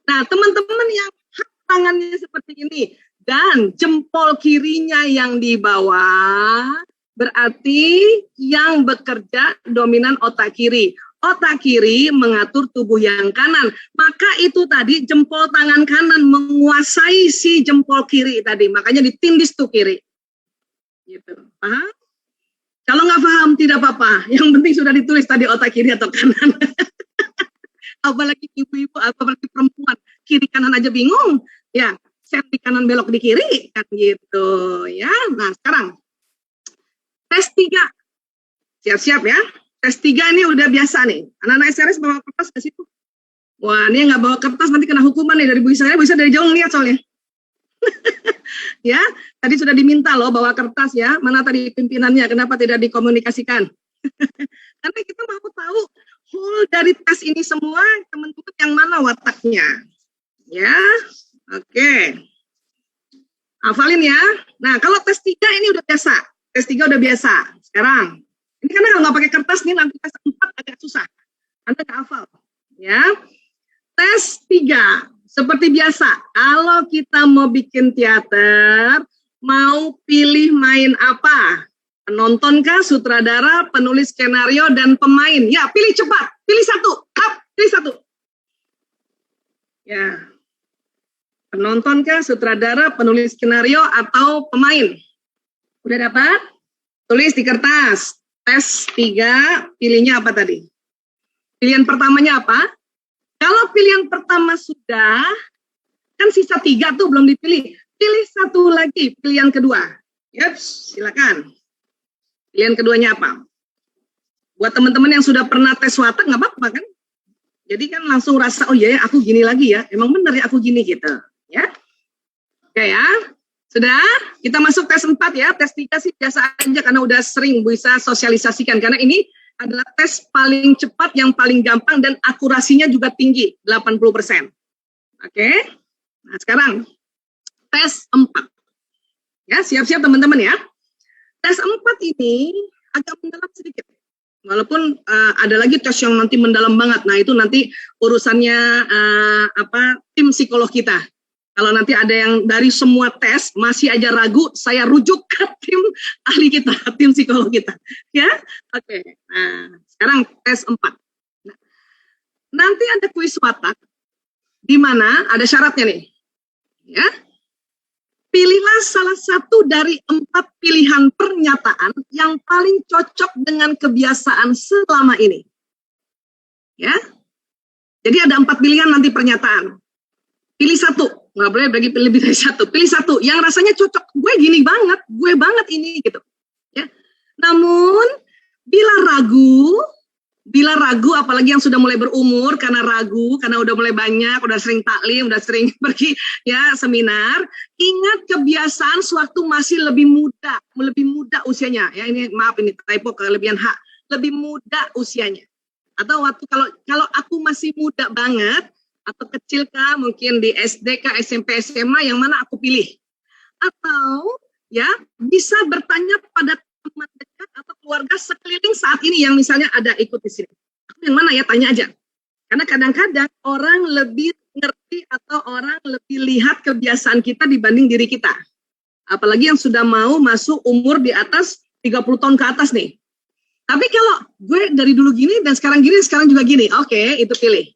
S1: Nah, teman-teman yang tangannya seperti ini dan jempol kirinya yang di bawah, berarti yang bekerja dominan otak kiri. Otak kiri mengatur tubuh yang kanan. Maka itu tadi jempol tangan kanan menguasai si jempol kiri tadi. Makanya ditindis tuh kiri. Gitu. Paham? Kalau nggak paham tidak apa-apa. Yang penting sudah ditulis tadi otak kiri atau kanan. Apalagi ibu-ibu, apalagi perempuan. Kiri kanan aja bingung. Ya, set di kanan belok di kiri. Kan gitu. Ya, nah sekarang. Tes 3. Siap-siap ya. Tes 3 ini udah biasa nih. Anak-anak SRS bawa kertas ke situ. Wah, ini yang nggak bawa kertas nanti kena hukuman nih dari Bu Isa. Bu Isa dari jauh ngeliat soalnya. Ya, tadi sudah diminta loh bawa kertas ya. Mana tadi pimpinannya? Kenapa tidak dikomunikasikan? Karena kita mau tahu whole dari tes ini semua teman-teman yang mana wataknya. Ya, oke. Hafalin ya. Nah, kalau tes 3 ini udah biasa. Tes 3 udah biasa. Sekarang. Ini karena kalau nggak pakai kertas nih nanti tes 4 agak susah. Anda nggak hafal. Ya. Tes 3. Seperti biasa. Kalau kita mau bikin teater, mau pilih main apa? Penonton kah, sutradara, penulis skenario, dan pemain. Ya, pilih cepat. Pilih satu. Pilih satu. Ya. Penonton kah, sutradara, penulis skenario, atau pemain? Udah dapat? Tulis di kertas. Tes 3, pilihnya apa tadi? Pilihan pertamanya apa? Kalau pilihan pertama sudah, kan sisa 3 tuh belum dipilih. Pilih satu lagi, pilihan kedua. Yups, silakan. Pilihan keduanya apa? Buat teman-teman yang sudah pernah tes watak, nggak apa-apa kan? Jadi kan langsung rasa, oh iya ya, aku gini lagi ya. Emang bener ya aku gini gitu. Ya, oke ya. Sudah, kita masuk tes 4 ya. Tes 3 sih biasa aja karena udah sering bisa sosialisasikan. Karena ini adalah tes paling cepat, yang paling gampang, dan akurasinya juga tinggi, 80%. Oke, nah sekarang tes 4. Ya, siap-siap teman-teman ya. Tes 4 ini agak mendalam sedikit. Walaupun ada lagi tes yang nanti mendalam banget. Nah itu nanti urusannya tim psikolog kita. Kalau nanti ada yang dari semua tes masih aja ragu, saya rujuk ke tim ahli kita, tim psikolog kita. Ya, oke. Nah, sekarang tes 4. Nah, nanti ada kuis watak, di mana ada syaratnya nih. Ya, pilihlah salah satu dari 4 pilihan pernyataan yang paling cocok dengan kebiasaan selama ini. Ya, jadi ada 4 pilihan nanti pernyataan. Pilih satu, nggak boleh bagi lebih dari satu. Pilih satu yang rasanya cocok. Gue gini banget, gue banget ini gitu. Ya. Namun bila ragu, apalagi yang sudah mulai berumur karena ragu, karena udah mulai banyak, udah sering taklim, udah sering pergi ya seminar, ingat kebiasaan sewaktu masih lebih muda usianya. Ya ini maaf ini typo kelebihan hak, lebih muda usianya. Atau waktu kalau aku masih muda banget, atau kecil kah, mungkin di SD kah, SMP, SMA, yang mana aku pilih. Atau ya bisa bertanya pada teman dekat atau keluarga sekeliling saat ini yang misalnya ada ikut di sini. Aku yang mana ya, tanya aja. Karena kadang-kadang orang lebih ngerti atau orang lebih lihat kebiasaan kita dibanding diri kita. Apalagi yang sudah mau masuk umur di atas 30 tahun ke atas nih. Tapi kalau gue dari dulu gini dan sekarang gini, sekarang juga gini. Oke, itu pilih.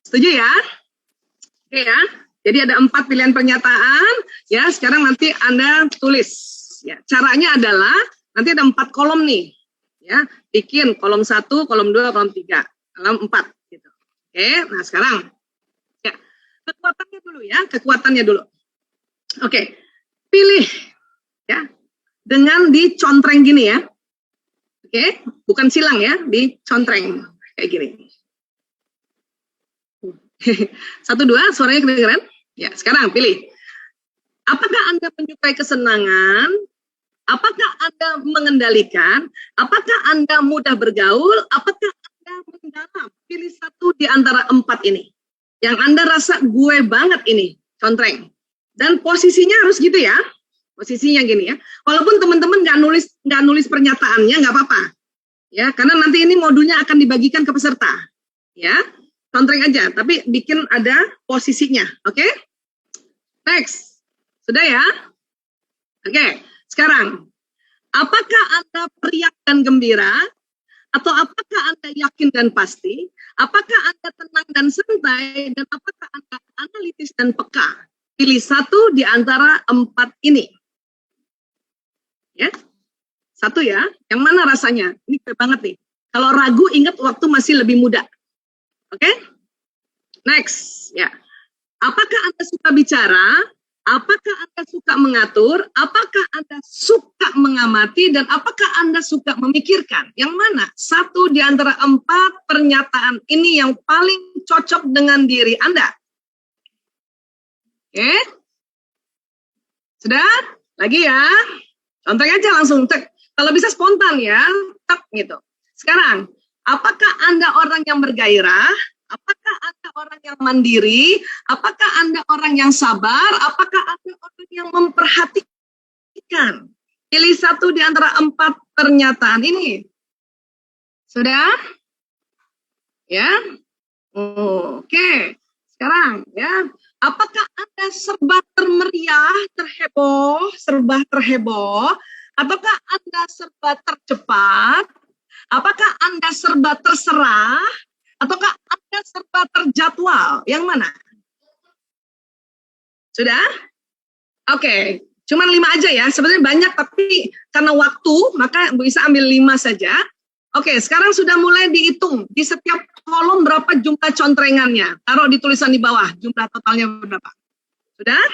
S1: Setuju ya? Oke ya. Jadi ada 4 pilihan pernyataan. Ya, sekarang nanti Anda tulis. Ya, caranya adalah nanti ada 4 kolom nih. Ya, bikin kolom 1, kolom 2, kolom 3, kolom 4 gitu. Oke, nah sekarang ya, kekuatannya dulu ya, kekuatannya dulu. Oke. Pilih ya. Dengan dicontreng gini ya. Oke, bukan silang ya, dicontreng kayak gini. 1, 2, suaranya kedengeran? Ya, sekarang pilih. Apakah Anda menyukai kesenangan? Apakah Anda mengendalikan? Apakah Anda mudah bergaul? Apakah Anda mendalam? Pilih 1 di antara 4 ini. Yang Anda rasa gue banget ini, contreng. Dan posisinya harus gitu ya. Posisinya gini ya. Walaupun teman-teman nggak nulis pernyataannya, nggak apa-apa. Ya, karena nanti ini modulnya akan dibagikan ke peserta. Ya, contreng aja, tapi bikin ada posisinya. Oke? Next. Sudah ya? Oke. Sekarang, apakah Anda periak dan gembira? Atau apakah Anda yakin dan pasti? Apakah Anda tenang dan santai? Dan apakah Anda analitis dan peka? Pilih 1 di antara 4 ini. Ya, 1 ya. Yang mana rasanya? Ini keren banget nih. Kalau ragu, ingat waktu masih lebih muda. Oke? Next. Ya. Apakah Anda suka bicara? Apakah Anda suka mengatur? Apakah Anda suka mengamati? Dan apakah Anda suka memikirkan? Yang mana? 1 di antara 4 pernyataan ini yang paling cocok dengan diri Anda. Oke? Sudah? Lagi ya? Contohnya aja langsung. Kalau bisa spontan ya. Tak gitu. Sekarang, apakah Anda orang yang bergairah? Apakah Anda orang yang mandiri? Apakah Anda orang yang sabar? Apakah Anda orang yang memperhatikan? Pilih 1 di antara 4 pernyataan ini. Sudah? Ya? Oke. Sekarang ya. Apakah Anda serba termeriah, serba terheboh? Ataukah Anda serba tercepat? Apakah Anda serba terserah? Ataukah Anda serba terjadwal? Yang mana? Sudah? Oke, cuman 5 aja ya. Sebenarnya banyak, tapi karena waktu, maka bisa ambil 5 saja. Oke, sekarang sudah mulai dihitung. Di setiap kolom berapa jumlah contrengannya. Taruh di tulisan di bawah, jumlah totalnya berapa. Sudah?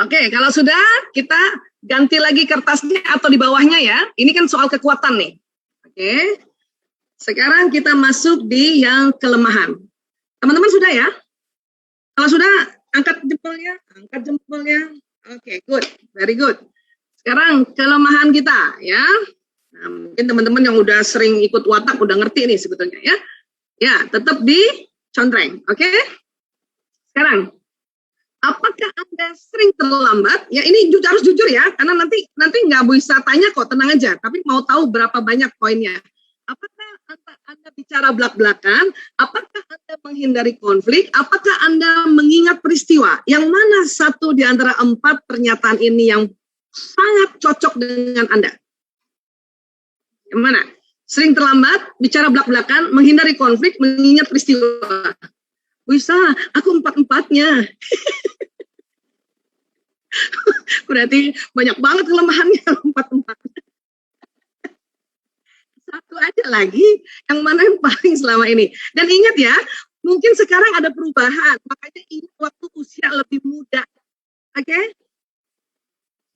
S1: Oke, kalau sudah, kita ganti lagi kertasnya atau di bawahnya ya. Ini kan soal kekuatan nih. Oke. Sekarang kita masuk di yang kelemahan. Teman-teman sudah ya? Kalau sudah, angkat jempolnya. Oke, good. Very good. Sekarang kelemahan kita ya. Nah, mungkin teman-teman yang udah sering ikut watak udah ngerti nih sebetulnya ya. Ya, tetap dicontreng. Oke? Sekarang, apakah Anda sering terlambat? Ya, ini harus jujur ya, karena nanti nggak bisa tanya kok, tenang aja. Tapi mau tahu berapa banyak poinnya. Apakah Anda bicara belak-belakan? Apakah Anda menghindari konflik? Apakah Anda mengingat peristiwa? Yang mana 1 di antara 4 pernyataan ini yang sangat cocok dengan Anda? Yang mana? Sering terlambat, bicara belak-belakan, menghindari konflik, mengingat peristiwa. Bisa, aku 4-4-nya. Berarti banyak banget kelemahannya 4-4. 1 aja lagi, yang mana yang paling selama ini. Dan ingat ya, mungkin sekarang ada perubahan, makanya ingat waktu usia lebih muda. Oke?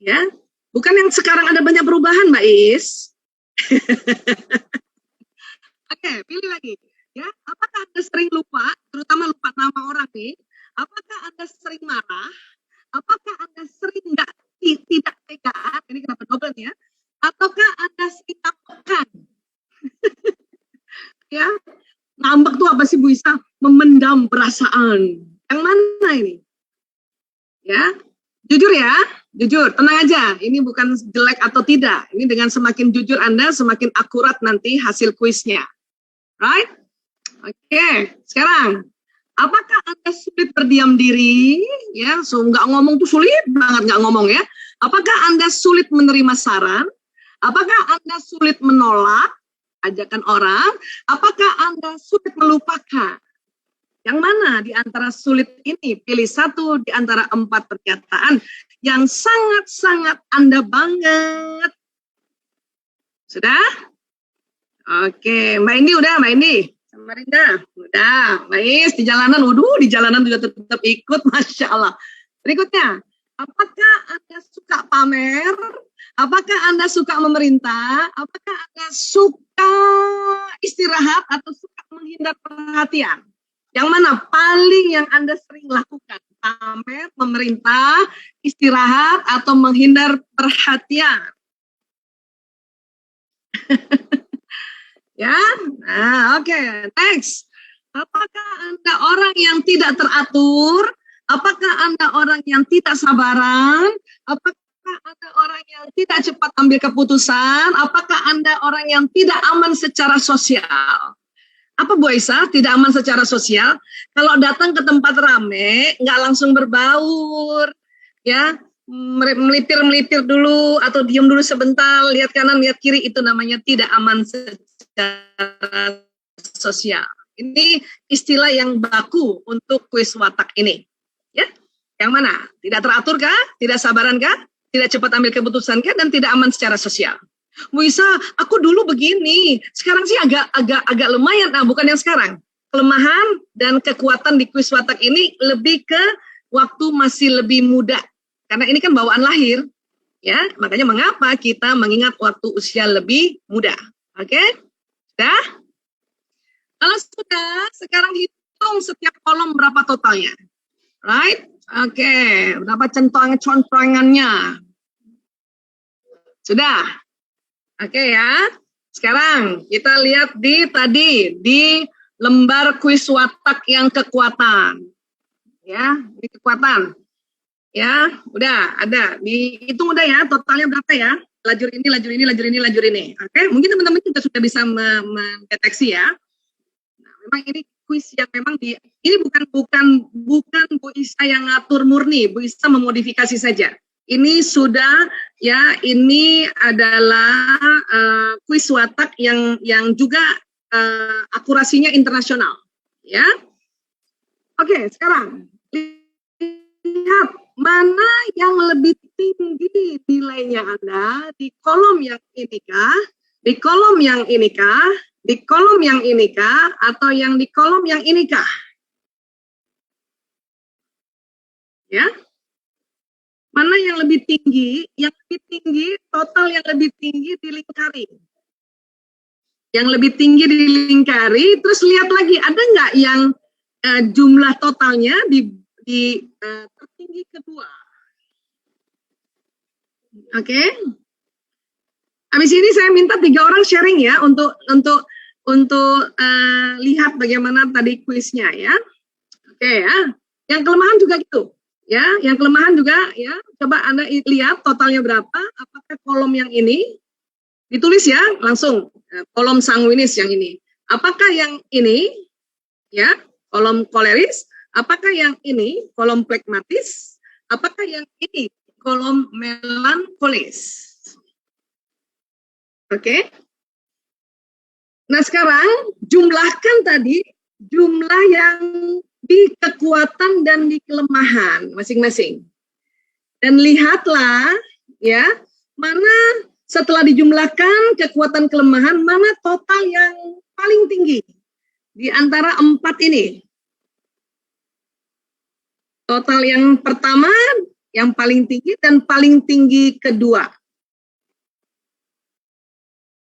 S1: Ya, bukan yang sekarang ada banyak perubahan, Mbak Is. Oke, pilih lagi. Ya, apakah Anda sering lupa, terutama lupa nama orang nih? Apakah Anda sering marah? Apakah Anda sering tidak tegaan? Ini kenapa double ya? Ataukah Anda sering ngambek? Ya, ngambek tuh apa sih Bu Isa? Memendam perasaan. Yang mana ini? Ya, jujur ya, jujur, tenang aja. Ini bukan jelek atau tidak. Ini dengan semakin jujur Anda, semakin akurat nanti hasil kuisnya. Right? Oke, sekarang apakah Anda sulit berdiam diri? Ya, so nggak ngomong tuh sulit banget nggak ngomong ya. Apakah Anda sulit menerima saran? Apakah Anda sulit menolak ajakan orang? Apakah Anda sulit melupakan? Yang mana di antara sulit ini? Pilih satu di antara 4 pernyataan yang sangat-sangat Anda banget. Sudah? Oke, Mbak Indi udah, Mbak Indi. Sama Rinda, udah. Mbak Is di jalanan, waduh di jalanan juga tetap ikut, Masya Allah. Berikutnya, apakah Anda suka pamer? Apakah Anda suka memerintah? Apakah Anda suka istirahat atau suka menghindar perhatian? Yang mana paling yang Anda sering lakukan? Pamer, memerintah, istirahat, atau menghindar perhatian? Ya, nah oke, next. Apakah Anda orang yang tidak teratur? Apakah Anda orang yang tidak sabaran? Apakah Anda orang yang tidak cepat ambil keputusan? Apakah Anda orang yang tidak aman secara sosial? Apa Bu Aisyah, tidak aman secara sosial? Kalau datang ke tempat rame, nggak langsung berbaur, ya, melipir-melipir dulu atau diam dulu sebentar, lihat kanan, lihat kiri, itu namanya tidak aman secara sosial. Ini istilah yang baku untuk kuis watak ini. Ya, yang mana? Tidak teratur kah? Tidak sabaran kah? Tidak cepat ambil keputusan kah? Dan tidak aman secara sosial. Bu Isa, aku dulu begini. Sekarang sih agak lumayan. Nah, bukan yang sekarang. Kelemahan dan kekuatan di kuis watak ini lebih ke waktu masih lebih muda. Karena ini kan bawaan lahir. Ya, makanya mengapa kita mengingat waktu usia lebih muda. Oke? Sudah? Kalau sudah, sekarang hitung setiap kolom berapa totalnya. Right? Oke, berapa contohannya? Sudah? Oke ya, sekarang kita lihat di lembar kuis watak yang kekuatan, ya, di kekuatan, ya, udah ada, dihitung udah ya, totalnya berapa ya, lajur ini. Oke, mungkin teman-teman juga sudah bisa mendeteksi ya. Nah, memang ini kuis yang memang ini bukan Bu Isa yang ngatur murni, Bu Isa memodifikasi saja. Ini sudah ya, ini adalah kuis watak yang juga akurasinya internasional, ya. Oke, sekarang lihat mana yang lebih tinggi nilainya Anda di kolom yang ini kah, di kolom yang ini kah, di kolom yang ini kah, atau yang di kolom yang ini kah? Ya. Mana yang lebih tinggi? Yang lebih tinggi, total yang lebih tinggi dilingkari. Yang lebih tinggi dilingkari, terus lihat lagi, ada nggak yang jumlah totalnya di tertinggi kedua? Oke. Habis ini saya minta 3 orang sharing ya, untuk lihat bagaimana tadi kuisnya ya. Oke ya. Yang kelemahan juga gitu. Ya, yang kelemahan juga ya, coba Anda lihat totalnya berapa, apakah kolom yang ini, ditulis ya, langsung, kolom sanguinis yang ini. Apakah yang ini, ya, kolom koleris, apakah yang ini, kolom plekmatis, apakah yang ini, kolom melankolis. Oke. Nah sekarang, jumlahkan tadi, jumlah yang di kekuatan dan di kelemahan masing-masing. Dan lihatlah ya, mana setelah dijumlahkan kekuatan kelemahan, mana total yang paling tinggi di antara 4 ini. Total yang pertama, yang paling tinggi dan paling tinggi kedua.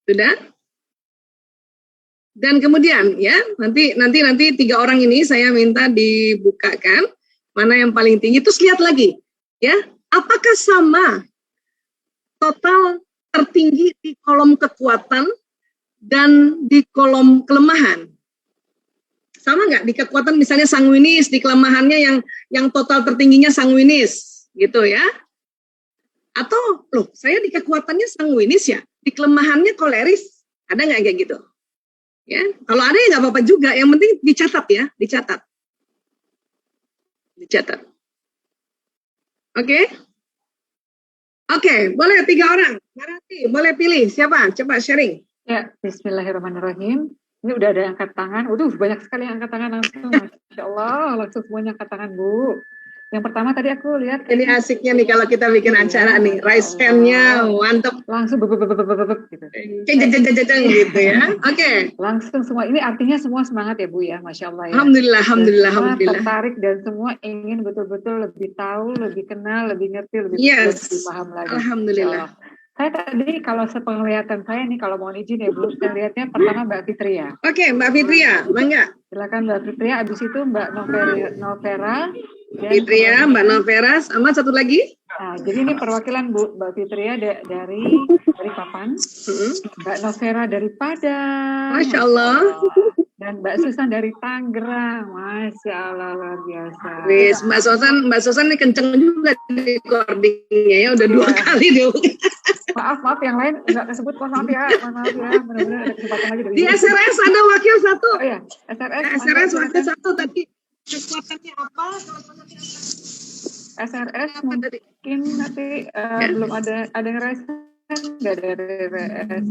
S1: Sudah? Dan kemudian ya, nanti 3 orang ini saya minta dibukakan mana yang paling tinggi, terus lihat lagi ya, apakah sama total tertinggi di kolom kekuatan dan di kolom kelemahan. Sama nggak di kekuatan misalnya sanguinis, di kelemahannya yang total tertingginya sanguinis gitu ya. Atau loh, saya di kekuatannya sanguinis ya, di kelemahannya koleris. Ada nggak kayak gitu? Ya, kalau ada ya nggak apa-apa juga. Yang penting dicatat ya, dicatat. Oke? Oke, boleh 3 orang. Narati, boleh pilih siapa? Coba sharing.
S3: Ya, bismillahirrahmanirrahim. Ini udah ada yang angkat tangan. Waduh, banyak sekali yang angkat tangan langsung. Masya Allah, langsung semuanya angkat tangan, Bu. Yang pertama tadi aku lihat.
S1: Ini asiknya nih kalau kita bikin acara nih. Raise hand-nya, mantap.
S3: Langsung gitu.
S1: Gitu ya. Oke.
S3: Langsung semua. Ini artinya semua semangat ya, Bu ya. Masya Allah ya.
S1: Alhamdulillah,
S3: Dan
S1: alhamdulillah,
S3: semua
S1: alhamdulillah.
S3: tertarik dan semua ingin betul-betul lebih tahu, lebih kenal, lebih ngerti, lebih paham lagi.
S1: Alhamdulillah.
S3: Saya tadi kalau sepenglihatan saya nih, kalau mohon izin ya Bu, saya lihatnya pertama Mbak Fitria.
S1: Oke, Mbak Fitria, bangga.
S3: Silakan Mbak Fitria, habis itu Mbak Novera.
S1: Fitria, Mbak Novera, sama satu lagi.
S3: Nah, jadi ini perwakilan Bu, Mbak Fitria dari Papan, Mbak Novera dari Padang,
S1: Masya Allah.
S3: Dan Mbak Susan dari Tangerang, Masya Allah, luar biasa.
S1: Wis, Mbak Susan ini kenceng juga di recordingnya ya, udah 2 kali deh.
S3: Maaf yang lain nggak kesebut, maaf ya, benar-benar ada kesempatan lagi dari
S1: di SRS ada wakil 1.
S3: Oh iya,
S1: SRS wakil 1 tadi. Kekuatannya apa?
S3: SRS mungkin nanti belum ada yang resen nggak dari RS?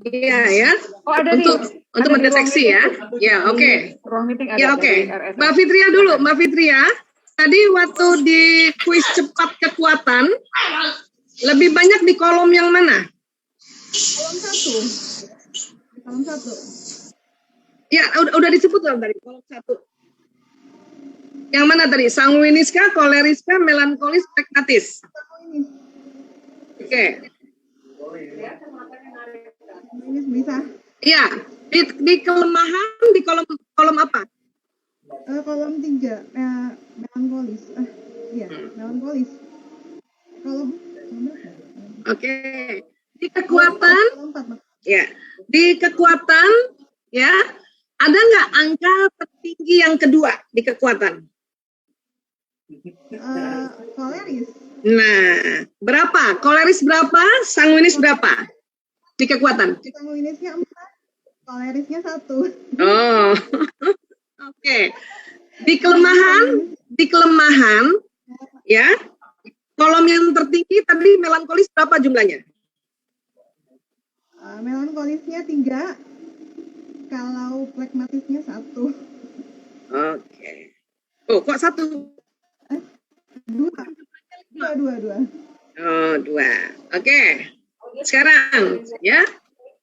S1: Iya ya.
S3: Oh ada
S1: untuk mendeteksi ya. Ya oke.
S3: Ruang meeting ada.
S1: Ya oke. Mbak Fitria dulu, Mbak Fitria. Tadi waktu di kuis cepat kekuatan, lebih banyak di kolom yang mana?
S2: Kolom 1.
S1: Ya udah disebut kan tadi kolom 1. Yang mana tadi? Sanguiniska, koleriska, melankolis, pragmatis. Oke.
S2: Bisa.
S1: Iya, di kelemahan di kolom apa?
S2: Kolom 3, melankolis. Iya, melankolis. Kolom berapa?
S1: Oke. Di kekuatan, ya. Di kekuatan, ya. Ada nggak angka tertinggi yang kedua di kekuatan?
S2: Koleris.
S1: Nah, berapa? Koleris berapa? Sanguinis berapa? Di kekuatan?
S2: Sanguinisnya 4, kolerisnya 1.
S1: Oh, oke. Di kelemahan, ya. Kolom yang tertinggi tadi melankolis berapa jumlahnya?
S2: Melankolisnya 3, kalau pragmatisnya 1.
S1: Oke. Oh, kok 1?
S2: 2.
S1: Oh, 2. Oke. Sekarang, ya.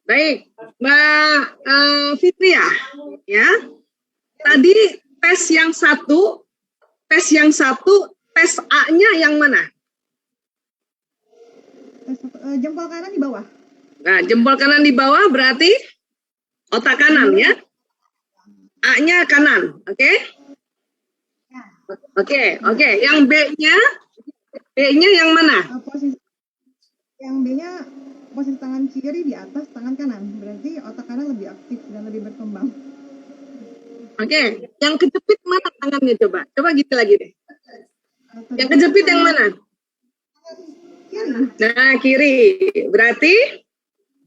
S1: Baik, Mbak Fitria, ya. Tadi tes yang satu, tes A-nya yang mana?
S2: Jempol kanan di bawah.
S1: Nah, jempol kanan di bawah berarti otak kanan ya. A-nya kanan, oke? Oke. Yang B-nya yang mana?
S2: Yang B-nya posisi tangan kiri di atas tangan kanan. Berarti otak kanan lebih aktif dan lebih berkembang.
S1: Oke. Yang kejepit mana tangannya coba? Coba gitu lagi deh. Yang kejepit yang mana?
S2: Kiri.
S1: Nah, kiri. Berarti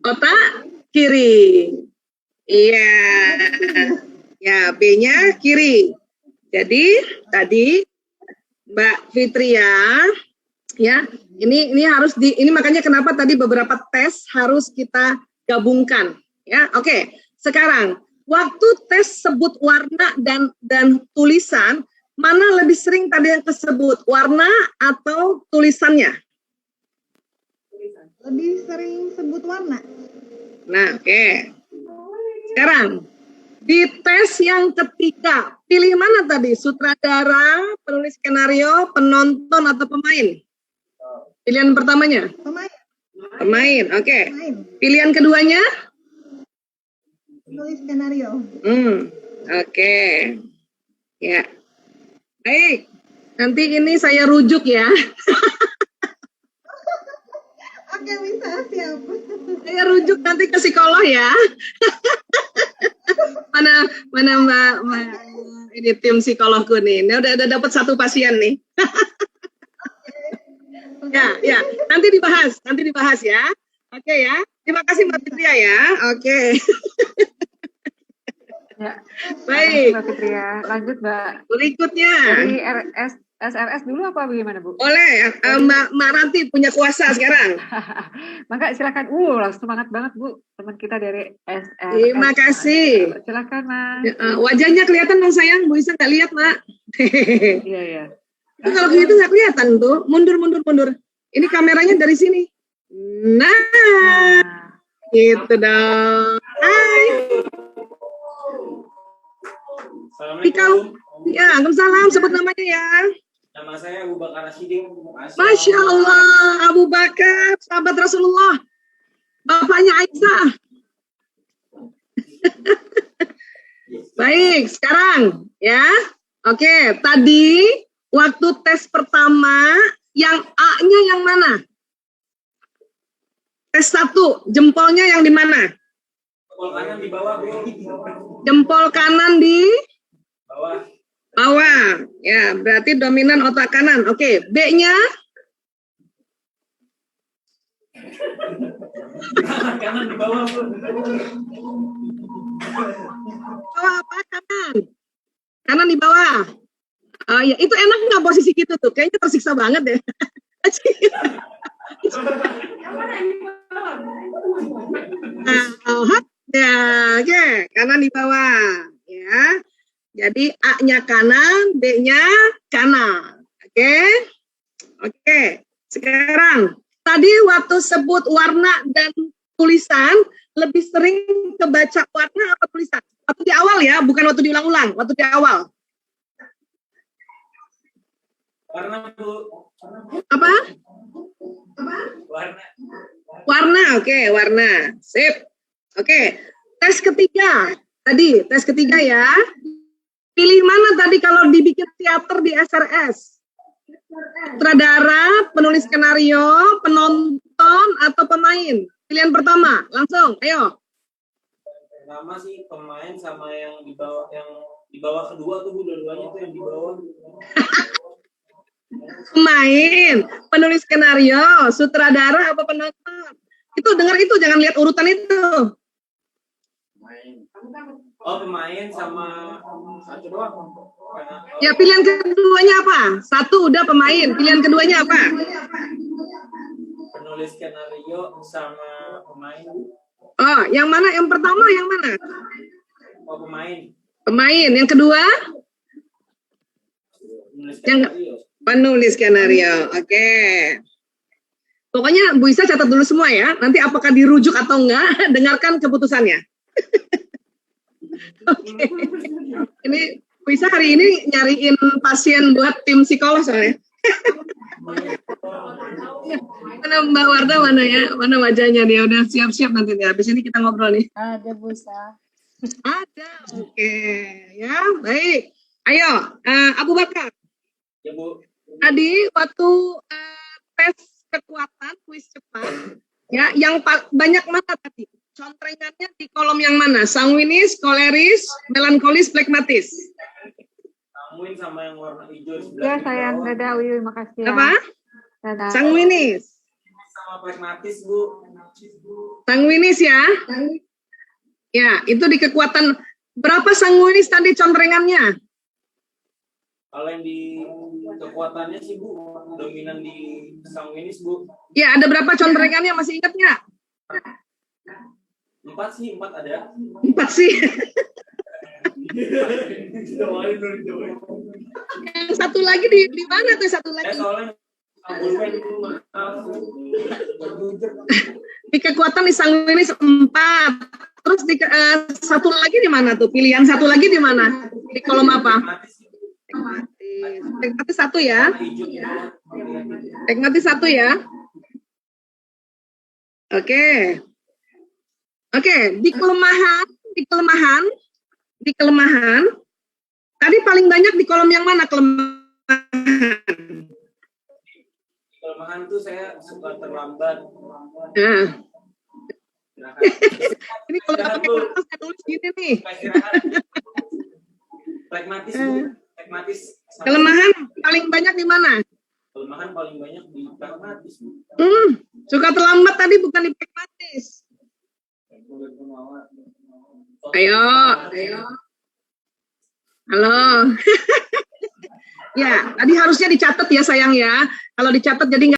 S1: otak kiri. Iya. Ya, B-nya kiri. Jadi tadi Mbak Fitria, ya, ini harus ini makanya kenapa tadi beberapa tes harus kita gabungkan, ya. Oke. Sekarang waktu tes sebut warna dan tulisan, mana lebih sering tadi yang tersebut, warna atau tulisannya?
S2: Lebih sering sebut warna.
S1: Nah, oke. Sekarang di tes yang ketiga, pilih mana tadi? Sutradara, penulis skenario, penonton, atau pemain? Pilihan pertamanya? Pemain, oke. Pilihan keduanya?
S2: Penulis skenario.
S1: Oke. Ya. Baik. Nanti ini saya rujuk ya.
S2: Oke, bisa, siap.
S1: Saya rujuk nanti ke psikolog ya. mana Mbak ini tim psikologku nih. Ini udah dapat 1 pasien nih. Ya, nanti dibahas ya. Oke ya. Terima kasih Mbak Fitria ya. Oke.
S3: Ya, makasih
S1: Baik,
S3: Mbak Fitria. Lanjut Mbak.
S1: berikutnya.
S3: Dari SRS dulu apa bagaimana Bu?
S1: Oleh Mbak Ranti punya kuasa sekarang.
S3: Maka silakan. Langsung semangat banget Bu. Teman kita dari SRS.
S1: Terima kasih.
S3: Silakan Mas.
S1: Wajahnya kelihatan dong sayang, Bu Isa nggak lihat Mak.
S3: Iya ya.
S1: Kalau gitu nggak kelihatan tuh, mundur. Ini kameranya dari sini. Nah, gitu dong. Hai.
S4: Assalamualaikum.
S1: Ya, Waalaikumsalam. Sebut namanya ya.
S4: Nama saya Abu Bakar Rasidin.
S1: Masya Allah, Abu Bakar, sahabat Rasulullah. Bapaknya Aisyah. Baik, sekarang ya. Oke, tadi waktu tes pertama, yang A-nya yang mana? Tes 1, jempolnya yang di mana?
S4: Jempol kanan di bawah, Bu.
S1: Jempol kanan di
S4: Bawah.
S1: bawah. Ya, berarti dominan otak kanan. Oke, B-nya?
S4: Kanan di bawah, Bu.
S1: Bawah apa? Kanan. Kanan di bawah. Oh ya, itu enak nggak posisi gitu tuh? Kayaknya tersiksa banget deh. Ya, oke, kanan di bawah. Ya, jadi A-nya kanan, B-nya kanan. Oke. Sekarang, tadi waktu sebut warna dan tulisan, lebih sering kebaca warna atau tulisan? Waktu di awal ya, bukan waktu diulang-ulang, waktu di awal.
S4: Warna, Bu.
S1: Apa?
S4: Warna.
S1: Warna, oke, warna. Sip. Oke, tes ketiga. Tadi, tes ketiga ya. Pilih mana tadi kalau dibikin teater di SRS? Sutradara, penulis skenario, penonton, atau pemain? Pilihan pertama, langsung, ayo.
S4: Pertama sih pemain sama yang di bawah kedua tuh, Bu. Dua-duanya tuh yang di bawah.
S1: Pemain, penulis skenario, sutradara, apa penonton? Itu dengar itu, jangan lihat urutan itu.
S4: Oh, pemain sama satu doang.
S1: Ya, pilihan keduanya apa? Satu udah pemain, pilihan keduanya apa?
S4: Penulis skenario sama pemain.
S1: Oh, yang mana? Yang pertama yang mana?
S4: Oh, pemain.
S1: Pemain. Yang kedua?
S4: Penulis
S1: Yang
S4: skenario.
S1: penulis skenario. Oke. Pokoknya Bu Isa catat dulu semua ya. Nanti apakah dirujuk atau enggak, dengarkan keputusannya. Oke. Ini Bu Isa hari ini nyariin pasien buat tim psikolog soalnya. Mana Mbak Warda, mana ya? Mana wajahnya dia? Udah siap-siap nanti nih. Habis ini kita ngobrol nih.
S5: Ada Bu Sa.
S1: Ada. Oke. Ya, baik. Ayo, Abu Bakar.
S4: Ya, Bu.
S1: Tadi waktu tes kekuatan, kuis cepat, ya, yang banyak mana tadi? Contrengannya di kolom yang mana? Sanguinis, koleris, melankolis, flekmatis.
S4: Sanguin sama yang warna hijau sebelah
S3: Ya
S4: kiri
S3: sayang,
S4: bawah.
S3: dadah Uyu, makasih ya.
S1: Apa?
S3: Dadah.
S1: Sanguinis.
S4: Sama pragmatis, Bu.
S1: Sanguinis ya. Ya, itu di kekuatan. Berapa sanguinis tadi contrengannya?
S4: Kalau yang di kekuatannya sih, Bu, dominan di sanguinis, Bu.
S1: Ya, ada berapa contrengannya? Masih ingat nggak?
S4: 4 ada.
S1: 4 sih. Yang satu lagi di mana tuh satu lagi?
S4: Soalnya
S1: Di kekuatan di sanguinis 4. Terus di satu lagi di mana tuh? Pilihan satu lagi di mana? Di kolom apa? Pragmatis 1 ya. Pragmatis 1 ya. Oke. Di kelemahan. Tadi paling banyak di kolom yang mana kelemahan?
S4: Kelemahan tuh saya suka terlambat.
S1: Nah. Ini kalau nggak pakai kertas saya tulis gini nih.
S4: Pragmatis, Bu. Pragmatis.
S1: Kelemahan paling banyak di mana?
S4: Kelemahan paling banyak di pragmatis, Bu.
S1: Suka terlambat tadi bukan di pragmatis. Ayo. Halo. Ya, tadi harusnya dicatat ya sayang ya. Kalau dicatat jadi nggak